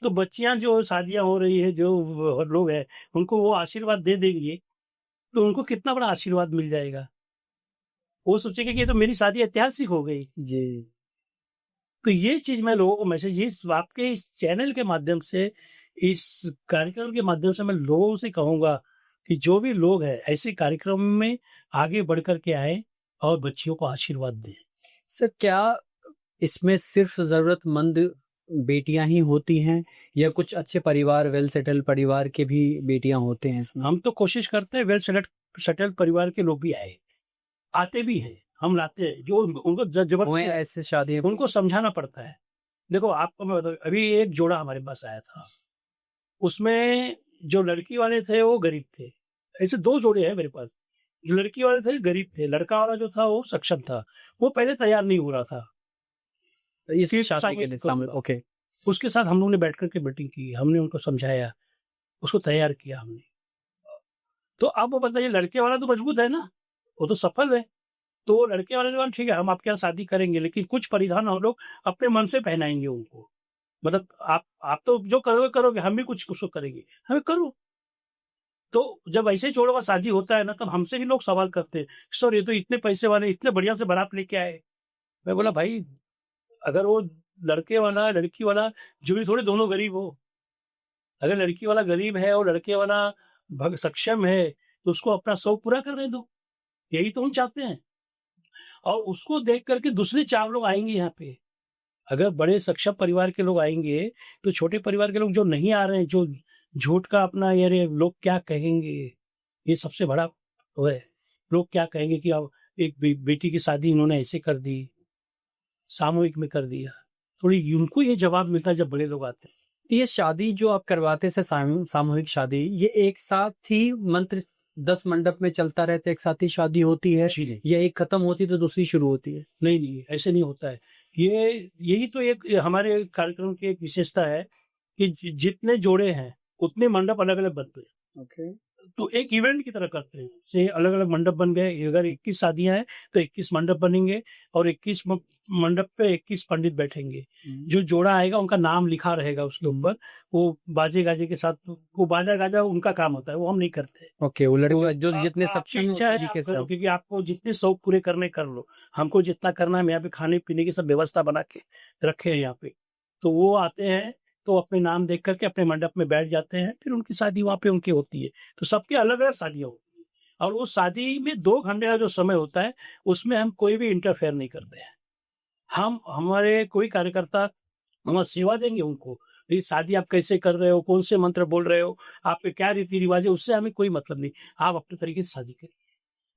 तो बच्चियाँ जो शादियाँ हो रही है, जो लोग हैं, उनको वो आशीर्वाद दे देंगे, तो उनको कितना बड़ा आशीर्वाद मिल जाएगा। वो सोचेंगे कि ये तो मेरी शादी ऐतिहासिक हो गई। जी। तो ये चीज़ मैं लोगों को मैसेज इस आपके इस चैनल के माध्यम से, इस कार्यक्रम के माध्यम से मैं लोगों से कहूँगा कि जो भी लोग हैं, ऐसे कार्यक्रम में आगे बढ़ कर के आएँ और बच्चियों को आशीर्वाद दें। सर क्या इसमें सिर्फ ज़रूरतमंद बेटियां ही होती हैं या कुछ अच्छे परिवार, वेल सेटल परिवार के भी बेटियां होते हैं इसमें? हम तो कोशिश करते हैं वेल सेटल्ड परिवार के लोग भी आए, आते भी हैं, हम लाते हैं, जो उनको हुए ज़बरदस्ती ऐसे शादी? उनको समझाना पड़ता है। देखो आपको मैं बताऊँ, अभी एक जोड़ा हमारे पास आया था, उसमें जो लड़की वाले थे वो गरीब थे। ऐसे 2 जोड़े हैं मेरे पास। जो लड़की वाले थे गरीब थे, लड़का वाला जो था वो सक्षम था। वो पहले तैयार नहीं हो रहा था। इस फिर शादी के लिए शामिल? ओके। उसके साथ हम लोगों ने बैठ कर के मीटिंग की, हमने उनको समझाया, उसको तैयार किया हमने। तो अब वो बताइए, लड़के वाला तो मजबूत है ना, वो तो सफल है। तो वो लड़के वाले ने कहा ठीक है हम आपके यहाँ शादी करेंगे, लेकिन कुछ परिधान हम लोग अपने मन से पहनाएँगे उनको। मतलब आप तो जो करोगे करोगे, हम भी कुछ कुछ तो करेंगे, हमें करो। तो जब ऐसे जोड़ों का शादी होता है ना, तब हमसे भी लोग सवाल करते हैं, सर ये तो इतने पैसे वाले, इतने बढ़िया से बारात लेके आए। मैं बोला भाई, अगर वो लड़के वाला, लड़की वाला ज़रूरी थोड़ी दोनों गरीब हो। अगर लड़की वाला गरीब है और लड़के वाला सक्षम है, तो उसको अपना शौक पूरा करने दो। यही तो हम चाहते हैं। और उसको देख कर के दूसरे 4 लोग आएँगे यहाँ पे। अगर बड़े सक्षम परिवार के लोग आएँगे, तो छोटे परिवार के लोग जो नहीं आ रहे हैं, जो झूठ का अपना ये लोग क्या कहेंगे, ये सबसे बड़ा वो है। लोग क्या कहेंगे कि अब एक बेटी की शादी इन्होंने ऐसे कर दी, सामूहिक में कर दिया। थोड़ी उनको ये जवाब मिलता है जब बड़े लोग आते हैं। तो ये शादी जो आप करवाते हैं सामूहिक शादी, ये एक साथ ही मंत्र 10 मंडप में चलता रहता है, एक साथ ही शादी होती है जी नहीं। या एक खत्म होती है तो दूसरी शुरू होती है? नहीं, नहीं, ऐसे नहीं होता है। ये यही तो एक हमारे कार्यक्रम की एक विशेषता है कि जितने जोड़े हैं उतने मंडप अलग अलग बनते हैं। ओके। तो एक इवेंट की तरह करते हैं, से अलग अलग मंडप बन गए। अगर 21 शादियां हैं तो 21 मंडप बनेंगे और 21 मंडप पे 21 पंडित बैठेंगे। जो जोड़ा आएगा उनका नाम लिखा रहेगा उसके ऊपर। वो बाजे गाजे के साथ, वो बाजा गाजा उनका काम होता है, वो हम नहीं करते। ओके, वो लड़के जो तो जितने आपकी सक्षम है उस इच्छा है तरीके आप से करो, आप। क्योंकि आपको जितने शौक पूरे करने कर लो। हमको जितना करना है, हम यहाँ पे खाने पीने की सब व्यवस्था बना के रखे हैं यहाँ पे। तो वो आते हैं तो अपने नाम देख करके अपने मंडप में बैठ जाते हैं, फिर उनकी शादी वहाँ पे उनकी होती है। तो सबकी अलग अलग शादियाँ होती हैं और उस शादी में 2 घंटे का जो समय होता है उसमें हम कोई भी इंटरफेयर नहीं करते हैं। हम हमारे कोई कार्यकर्ता हम सेवा देंगे उनको। ये शादी आप कैसे कर रहे हो, कौन से मंत्र बोल रहे हो, आपके क्या रीति रिवाज है, उससे हमें कोई मतलब नहीं। आप अपने तरीके से शादी करिए,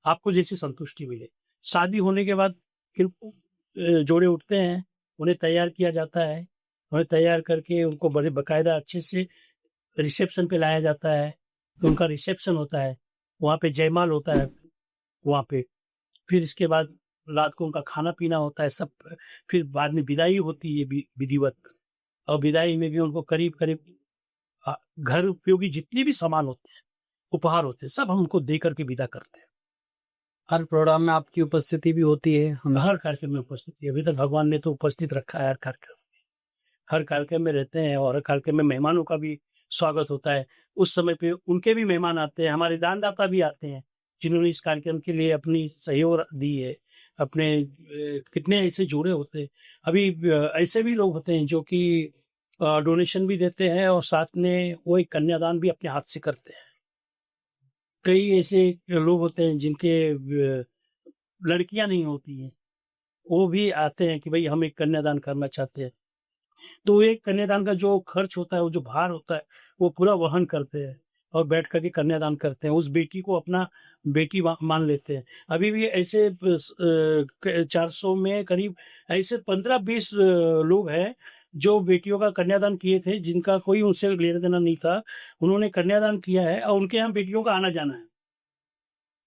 आपको जैसी संतुष्टि मिले। शादी होने के बाद फिर जोड़े उठते हैं, उन्हें तैयार किया जाता है। उन्हें तैयार करके उनको बड़े बाकायदा अच्छे से रिसेप्शन पे लाया जाता है। तो उनका रिसेप्शन होता है, वहाँ पे जयमाल होता है वहाँ पे। फिर इसके बाद रात को उनका खाना-पीना होता है सब। फिर बाद में विदाई होती है विधिवत। और विदाई में भी उनको करीब-करीब घर उपयोगी जितने भी सामान होते हैं, उपहार होते हैं, सब हम उनको दे करके विदा करते हैं। हर प्रोग्राम में आपकी उपस्थिति भी होती है हमेशा? हर कार्यक्रम में उपस्थिति है। अभी तक भगवान ने तो उपस्थित रखा है हर कार्यक्रम। हर कार्यक्रम में रहते हैं और हर कार्यक्रम में मेहमानों का भी स्वागत होता है। उस समय पे उनके भी मेहमान आते हैं, हमारे दानदाता भी आते हैं, जिन्होंने इस कार्यक्रम के लिए अपनी सहयोग दी है। अपने कितने ऐसे जोड़े होते हैं। अभी ऐसे भी लोग होते हैं जो कि डोनेशन भी देते हैं और साथ में वो एक कन्यादान भी अपने हाथ से करते हैं। कई ऐसे लोग होते हैं जिनके लड़कियाँ नहीं होती हैं, वो भी आते हैं कि भई हम एक कन्यादान करना चाहते हैं। तो एक कन्यादान का जो खर्च होता है, वो जो भार होता है, वो पूरा वहन करते हैं और बैठ कर के कन्यादान करते हैं। उस बेटी को अपना बेटी मान लेते हैं। अभी भी ऐसे 400 में करीब ऐसे 15-20 लोग हैं जो बेटियों का कन्यादान किए थे, जिनका कोई उनसे लेना-देना नहीं था। उन्होंने कन्यादान किया है और उनके यहाँ बेटियों का आना-जाना है।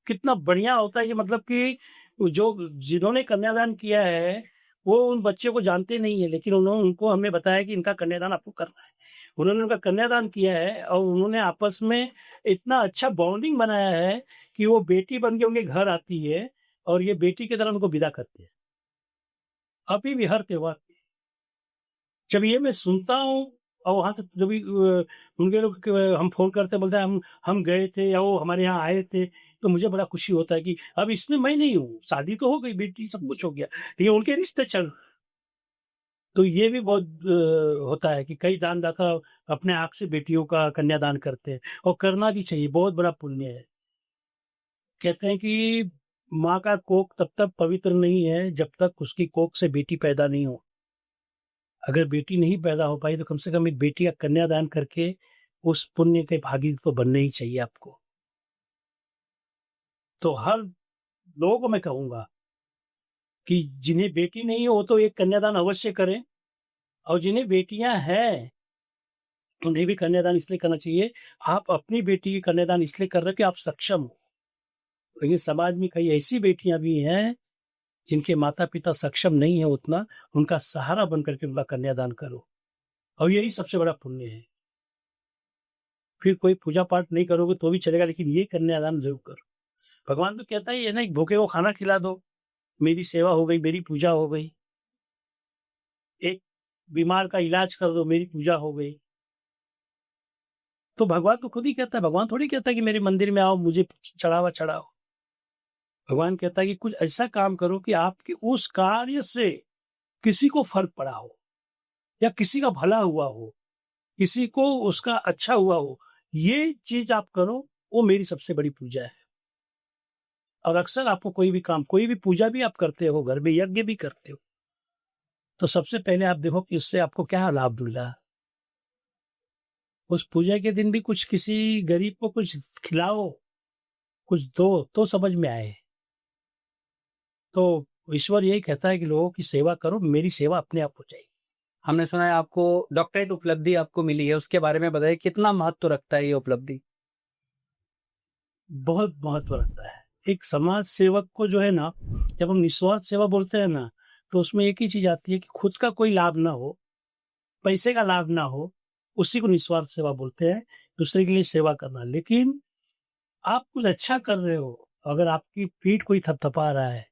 कितना बढ़िया होता है ये, मतलब कि जो जिन्होंने कन्यादान किया है, वो उन बच्चे को जानते नहीं है, लेकिन उनको हमने बताया कि इनका कन्यादान आपको करना है। उन्होंने उनका कन्यादान किया है और उन्होंने आपस में इतना अच्छा बॉन्डिंग बनाया है कि वो बेटी बन के उनके घर आती है और ये बेटी की तरह उनको विदा करते हैं। अभी भी हर त्योहार पे। जब ये मैं सुनता हूँ और वहाँ से जब भी उनके लोग हम फ़ोन करते बोलते हैं हम गए थे या वो हमारे यहाँ आए थे, तो मुझे बड़ा खुशी होता है कि अब इसमें मैं नहीं हूँ, शादी तो हो गई, बेटी सब कुछ हो गया, लेकिन उनके रिश्ते चल। तो ये भी बहुत होता है कि कई दानदाता अपने आप से बेटियों का कन्यादान करते हैं और करना भी चाहिए, बहुत बड़ा पुण्य है। कहते हैं कि माँ का कोख तब तक पवित्र नहीं है जब तक उसकी कोख से बेटी पैदा नहीं हो। अगर बेटी नहीं पैदा हो पाई तो कम से कम एक बेटी का कन्यादान करके उस पुण्य के भागी तो बनने ही चाहिए आपको। तो हर लोगों को मैं कहूँगा कि जिन्हें बेटी नहीं हो वो तो एक कन्यादान अवश्य करें और जिन्हें बेटियाँ हैं, उन्हें भी कन्यादान इसलिए करना चाहिए। आप अपनी बेटी की कन्यादान इसलिए कर रहे हो कि आप सक्षम हो। लेकिन समाज में कई ऐसी बेटियाँ भी हैं, जिनके माता-पिता सक्षम नहीं है उतना, उनका सहारा बन कर के उनका कन्यादान करो और यही सबसे बड़ा पुण्य है। फिर कोई पूजा-पाठ नहीं करोगे तो भी चलेगा, लेकिन ये कन्यादान ज़रूर करो। भगवान तो कहता ही है ना, एक भूखे को खाना खिला दो, मेरी सेवा हो गई, मेरी पूजा हो गई। एक बीमार का इलाज कर दो, मेरी पूजा हो गई। तो भगवान तो खुद ही कहता है, भगवान थोड़ी कहता है कि मेरे मंदिर में आओ, मुझे चढ़ावा चढ़ाओ। भगवान कहता है कि कुछ ऐसा काम करो कि आपके उस कार्य से किसी को फ़र्क पड़ा हो या किसी का भला हुआ हो, किसी को उसका अच्छा हुआ हो। ये चीज़ आप करो, वो मेरी सबसे बड़ी पूजा है। और अक्सर आपको कोई भी काम, कोई भी पूजा भी आप करते हो, घर में यज्ञ भी करते हो, तो सबसे पहले आप देखो कि उससे आपको क्या लाभ मिला। उस पूजा के दिन भी कुछ किसी गरीब को कुछ खिलाओ, कुछ दो, तो समझ में आए। तो ईश्वर यही कहता है कि लोगों की सेवा करो, मेरी सेवा अपने आप हो जाएगी। हमने सुना है आपको डॉक्टरेट उपलब्धि आपको मिली है, उसके बारे में बताइए, कितना महत्व रखता है ये उपलब्धि? बहुत महत्व रखता है। एक समाज सेवक को जो है ना, जब हम निस्वार्थ सेवा बोलते हैं ना, तो उसमें एक ही चीज़ आती है कि खुद का कोई लाभ ना हो, पैसे का लाभ ना हो, उसी को निस्वार्थ सेवा बोलते हैं, दूसरे के लिए सेवा करना। लेकिन आप कुछ अच्छा कर रहे हो, अगर आपकी पीठ कोई थपथपा रहा है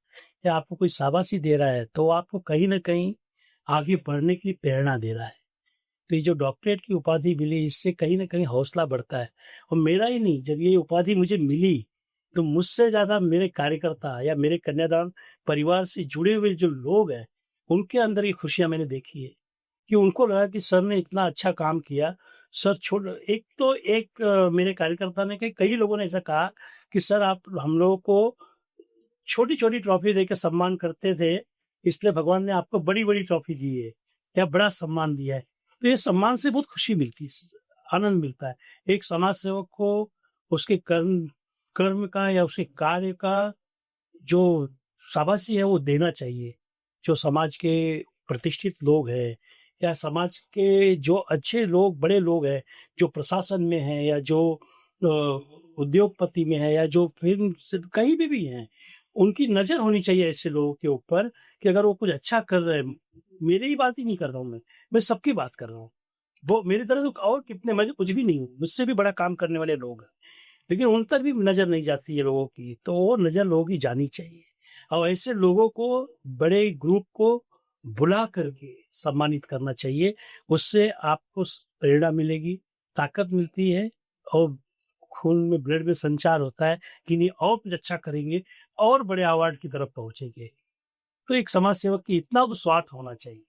या आपको कोई शाबाशी दे रहा है, तो आपको कहीं न कहीं आगे बढ़ने की प्रेरणा दे रहा है। तो ये जो डॉक्टरेट की उपाधि मिली, इससे कहीं न कहीं हौसला बढ़ता है। और मेरा ही नहीं, जब ये उपाधि मुझे मिली, तो मुझसे ज़्यादा मेरे कार्यकर्ता या मेरे कन्यादान परिवार से जुड़े हुए जो लोग हैं, उनके अंदर ये खुशियाँ मैंने देखी है कि उनको लगा कि सर ने इतना अच्छा काम किया। सर छोड़ एक तो एक मेरे कार्यकर्ता ने कई लोगों ने ऐसा कहा कि सर आप हम लोगों को छोटी-छोटी ट्रॉफ़ी देके सम्मान करते थे, इसलिए भगवान ने आपको बड़ी-बड़ी ट्रॉफ़ी दी है या बड़ा सम्मान दिया है। तो ये सम्मान से बहुत खुशी मिलती है, आनंद मिलता है। एक समाज सेवक को उसके कर्म कर्म का या उसके कार्य का जो शाबाशी है वो देना चाहिए। जो समाज के प्रतिष्ठित लोग हैं या समाज के जो अच्छे लोग, बड़े लोग हैं, जो प्रशासन में हैं या जो उद्योगपति में है या जो फ़िल्म से कहीं भी हैं, उनकी नज़र होनी चाहिए ऐसे लोगों के ऊपर कि अगर वो कुछ अच्छा कर रहे हैं, मेरी ही बात ही नहीं कर रहा हूँ मैं सबकी बात कर रहा हूँ। वो मेरी तरह तो और कितने मैं तो कुछ भी नहीं हूँ, मुझसे भी बड़ा काम करने वाले लोग हैं। लेकिन उन तक भी नज़र नहीं जाती है लोगों की, तो वो नज़र लोगों की जानी चाहिए। और ऐसे लोगों को, बड़े ग्रुप को बुला करके सम्मानित करना चाहिए। उससे आपको प्रेरणा मिलेगी, ताकत मिलती है और खून में, ब्लड में संचार होता है कि नहीं और कुछ अच्छा करेंगे और बड़े अवार्ड की तरफ पहुँचेंगे। तो एक समाज सेवक की इतना तो स्वार्थ होना चाहिए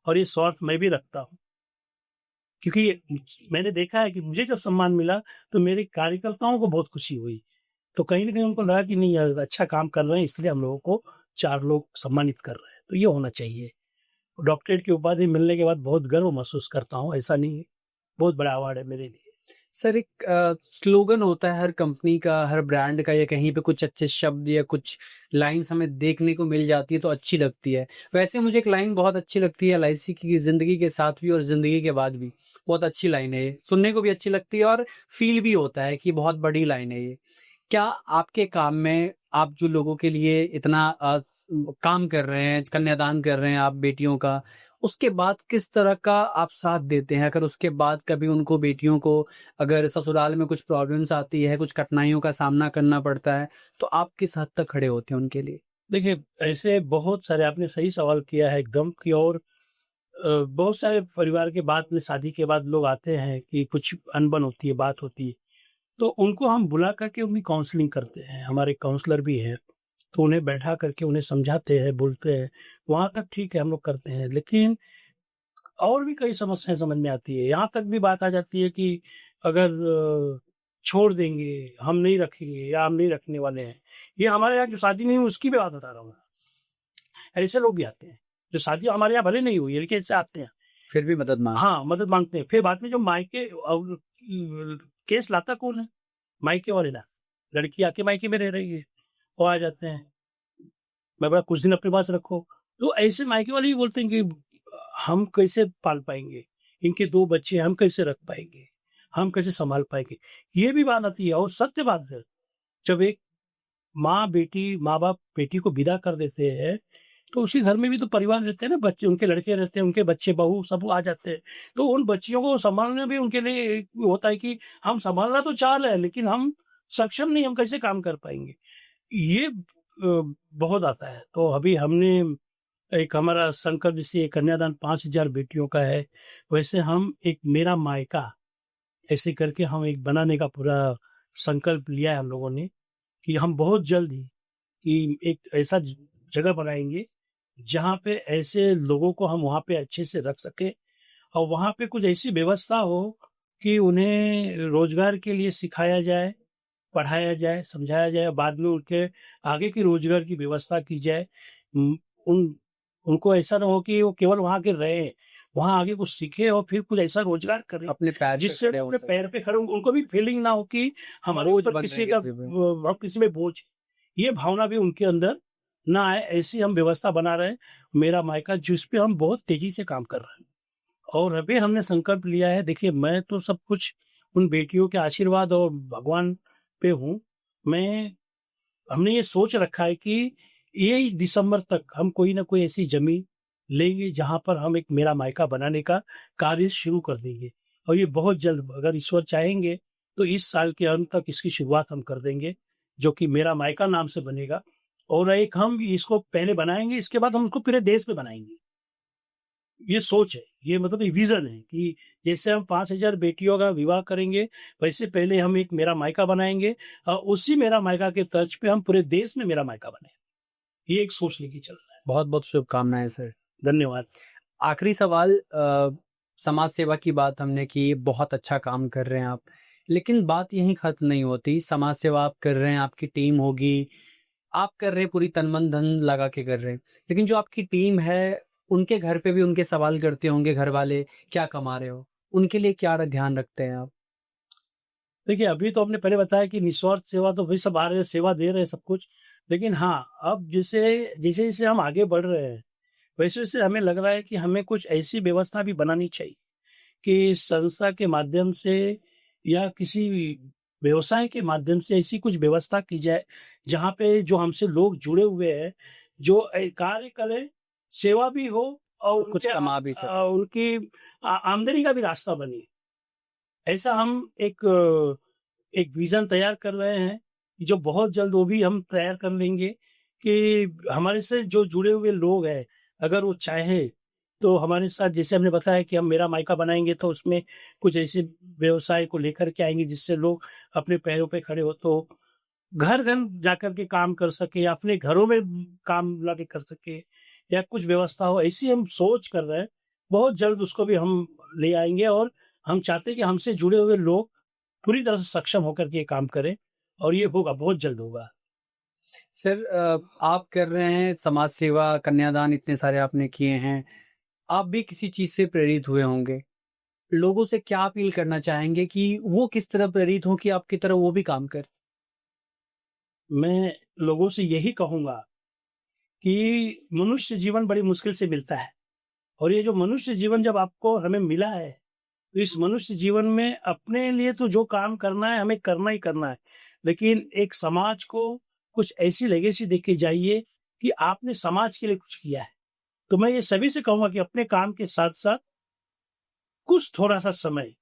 और ये स्वार्थ मैं भी रखता हूँ। क्योंकि मैंने देखा है कि मुझे जब सम्मान मिला, तो मेरे कार्यकर्ताओं को बहुत खुशी हुई। तो कहीं न कहीं उनको लगा कि नहीं अच्छा काम कर रहे हैं, इसलिए हम लोगों को 4 लोग सम्मानित कर रहे हैं, तो ये होना चाहिए। डॉक्टरेट की उपाधि मिलने के बाद बहुत गर्व महसूस करता हूँ, ऐसा नहीं है, बहुत बड़ा अवार्ड है मेरे लिए। सर एक स्लोगन होता है हर कंपनी का, हर ब्रांड का, या कहीं पे कुछ अच्छे शब्द या कुछ लाइन्स हमें देखने को मिल जाती है तो अच्छी लगती है। वैसे मुझे एक लाइन बहुत अच्छी लगती है एलआईसी की, ज़िंदगी के साथ भी और ज़िंदगी के बाद भी। बहुत अच्छी लाइन है ये, सुनने को भी अच्छी लगती है और फ़ील भी होता है कि बहुत बड़ी लाइन है ये। क्या आपके काम में आप जो लोगों के लिए इतना काम कर रहे हैं, कन्यादान कर रहे हैं आप बेटियों का, उसके बाद किस तरह का आप साथ देते हैं? अगर उसके बाद कभी उनको, बेटियों को, अगर ससुराल में कुछ प्रॉब्लम्स आती है, कुछ कठिनाइयों का सामना करना पड़ता है, तो आप किस हद तक खड़े होते हैं उनके लिए? देखिए, ऐसे बहुत सारे आपने सही सवाल किया है एकदम कि और बहुत सारे परिवार के बाद में शादी के बाद लोग आते हैं कि कुछ अनबन होती है, बात होती है, तो उनको हम बुला करके उनकी काउंसलिंग करते हैं। हमारे काउंसलर भी हैं, तो उन्हें बैठा करके उन्हें समझाते हैं, बोलते हैं, वहाँ तक ठीक है हम लोग करते हैं। लेकिन और भी कई समस्याएँ समझ में आती है। यहाँ तक भी बात आ जाती है कि अगर छोड़ देंगे, हम नहीं रखेंगे या हम नहीं रखने वाले हैं। ये हमारे यहाँ जो शादी नहीं हुई उसकी भी बात बता रहा हूँ मैं। ऐसे लोग भी आते हैं, जो शादी हमारे यहाँ भले नहीं हुई है लेकिन ऐसे आते हैं। फिर भी मदद माँग हाँ, मदद माँगते हैं। फिर बाद में जो मायके और केस लाता कौन है? मायके वाले लाते हैं। लड़की आके मायके में रह रही है, वो आ जाते हैं। मैं बोला कुछ दिन अपने पास रखो। तो ऐसे मायके वाले भी बोलते हैं कि हम कैसे पाल पाएँगे? इनके 2 बच्चे हैं, हम कैसे रख पाएँगे? हम कैसे सँभाल पाएँगे? ये भी बात आती है और सत्य बात है। जब एक माँ-बाप बेटी को विदा कर देते हैं, तो उसी घर में भी तो परिवार रहते हैं ना, बच्चे उनके लड़के रहते हैं, उनके बच्चे, बहू सब आ जाते हैं। तो उन बच्चियों को सँभालना भी उनके लिए एक होता है कि हम सँभालना तो चाह रहे हैं, लेकिन हम सक्षम नहीं, हम कैसे काम कर पाएँगे? ये बहुत आता है। तो अभी हमने एक हमारा संकल्प जैसे कन्यादान 5,000 बेटियों का है, वैसे हम एक मेरा मायका ऐसे करके हम एक बनाने का पूरा संकल्प लिया है हम लोगों ने कि हम बहुत जल्द ही कि एक ऐसा जगह बनाएँगे, जहाँ पे ऐसे लोगों को हम वहाँ पे अच्छे से रख सकें और वहाँ पे कुछ ऐसी व्यवस्था हो कि उन्हें रोज़गार के लिए सिखाया जाए, पढ़ाया जाए, समझाया जाए, बाद में उनके आगे की रोज़गार की व्यवस्था की जाए। उन उनको ऐसा ना हो कि वो केवल वहाँ के रहें, वहाँ आगे कुछ सीखें और फिर कुछ ऐसा रोज़गार करें, अपने पैर पे जिससे खड़े हो अपने सकें। पैर पे खड़े हों, उनको भी फीलिंग ना हो कि हमारे बोझ ऊपर बन रहे किसी हैं का किसी पे। किसी पे बोझ है। ये भावना भी उनके अंदर ना आए, ऐसी हम व्यवस्था बना रहे हैं। मेरा मायका जिस पे हम बहुत तेज़ी से काम कर रहे हैं और अभी हमने संकल्प लिया है, देखिए मैं तो सब कुछ उन बेटियों के आशीर्वाद और भगवान पे हूँ। मैं हमने ये सोच रखा है कि ये दिसंबर तक हम कोई ना कोई ऐसी ज़मीन लेंगे जहाँ पर हम एक मेरा मायका बनाने का कार्य शुरू कर देंगे। और ये बहुत जल्द अगर ईश्वर चाहेंगे तो इस साल के अंत तक इसकी शुरुआत हम कर देंगे, जो कि मेरा मायका नाम से बनेगा। और एक हम इसको पहले बनाएँगे, इसके बाद हम उसको पूरे देश में बनाएँगे। ये सोच है, ये मतलब ये विज़न है कि जैसे हम 5,000 बेटियों का विवाह करेंगे, वैसे पहले हम एक मेरा मायका बनाएँगे और उसी मेरा मायका के तर्ज पे हम पूरे देश में मेरा मायका बनाएँगे। ये एक सोच लेके चल रहा है। बहुत-बहुत शुभकामनाएँ सर। धन्यवाद। आखिरी सवाल, समाज सेवा की बात हमने की, बहुत अच्छा काम कर रहे हैं आप। लेकिन बात यहीं खत्म नहीं होती, समाज सेवा आप कर रहे हैं, आपकी टीम होगी, आप कर रहे हैं पूरी तन मन धन लगा के कर रहे हैं। लेकिन जो आपकी टीम है, उनके घर पे भी उनके सवाल करते होंगे घर वाले, क्या कमा रहे हो? उनके लिए क्या ध्यान रखते हैं आप? देखिए, अभी तो आपने पहले बताया कि निस्वार्थ सेवा तो भाई सब आ रहे हैं, सेवा दे रहे हैं सब कुछ। लेकिन हाँ, अब जैसे-जैसे हम आगे बढ़ रहे हैं, वैसे-वैसे हमें लग रहा है कि हमें कुछ ऐसी व्यवस्था भी बनानी चाहिए कि संस्था के माध्यम से या किसी व्यवसाय के माध्यम से ऐसी कुछ व्यवस्था की जाए, जहाँ पे जो हमसे लोग जुड़े हुए हैं, जो कार्य करें, सेवा भी हो और कुछ कमा भी सकें। उनकी आमदनी का भी रास्ता बने। ऐसा हम एक विज़न तैयार कर रहे हैं, जो बहुत जल्द वो भी हम तैयार कर लेंगे कि हमारे से जो जुड़े हुए लोग हैं, अगर वो चाहें, तो हमारे साथ जैसे हमने बताया कि हम मेरा मायका बनाएँगे, तो उसमें कुछ ऐसे व्यवसाय को लेकर के आएँगे, जिससे लोग अपने पैरों पे खड़े हो, तो घर-घर जाकर के काम कर सकें या अपने घरों में काम लाके कर सकें या कुछ व्यवस्था हो, ऐसी हम सोच कर रहे हैं। बहुत जल्द उसको भी हम ले आएँगे और हम चाहते हैं कि हमसे जुड़े हुए लोग पूरी तरह से सक्षम होकर के ये काम करें और ये होगा, बहुत जल्द होगा। सर, आप कर रहे हैं समाज सेवा, कन्यादान इतने सारे आपने किए हैं। आप भी किसी चीज़ से प्रेरित हुए होंगे। लोगों से क्या अपील करना चाहेंगे कि वो किस तरह प्रेरित हों कि आपकी तरह वो भी काम करें? मैं लोगों से यही कहूँगा कि मनुष्य जीवन बड़ी मुश्किल से मिलता है और ये जो मनुष्य जीवन जब आपको हमें मिला है, तो इस मनुष्य जीवन में अपने लिए तो जो काम करना है, हमें करना ही करना है। लेकिन एक समाज को कुछ ऐसी लेगेसी दे के जाइए कि आपने समाज के लिए कुछ किया है। तो मैं ये सभी से कहूँगा कि अपने काम के साथ-साथ कुछ थोड़ा-सा समय,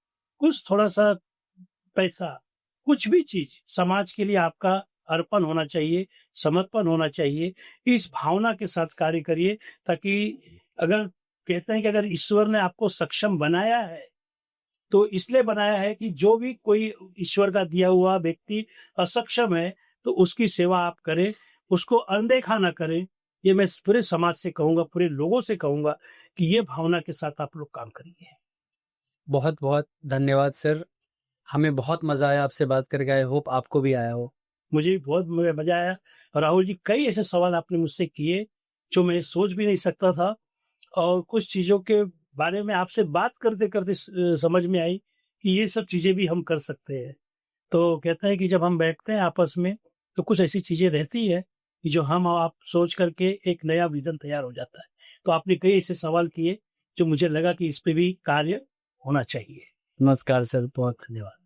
कुछ थोड़ा-सा पैसा, कुछ भी चीज़ समाज के लिए आपका अर्पण होना चाहिए, समर्पण होना चाहिए। इस भावना के साथ कार्य करिए ताकि अगर कहते हैं कि अगर ईश्वर ने आपको सक्षम बनाया है, तो इसलिए बनाया है कि जो भी कोई ईश्वर का दिया हुआ व्यक्ति असक्षम है, तो उसकी सेवा आप करें, उसको अनदेखा ना करें। ये मैं पूरे समाज से कहूँगा, पूरे लोगों से कहूँगा कि ये भावना के साथ आप लोग काम करिए। बहुत-बहुत धन्यवाद सर। हमें बहुत मज़ा आया आपसे बात करके। आई होप आपको भी आया हो। मुझे भी बहुत मज़ा आया और राहुल जी कई ऐसे सवाल आपने मुझसे किए, जो मैं सोच भी नहीं सकता था और कुछ चीज़ों के बारे में आपसे बात करते-करते समझ में आई कि ये सब चीज़ें भी हम कर सकते हैं। तो कहते हैं कि जब हम बैठते हैं आपस में, तो कुछ ऐसी चीज़ें रहती है कि जो हम और आप सोच करके एक नया विज़न तैयार हो जाता है। तो आपने कई ऐसे सवाल किए, जो मुझे लगा कि इस पे भी कार्य होना चाहिए। नमस्कार सर, बहुत धन्यवाद।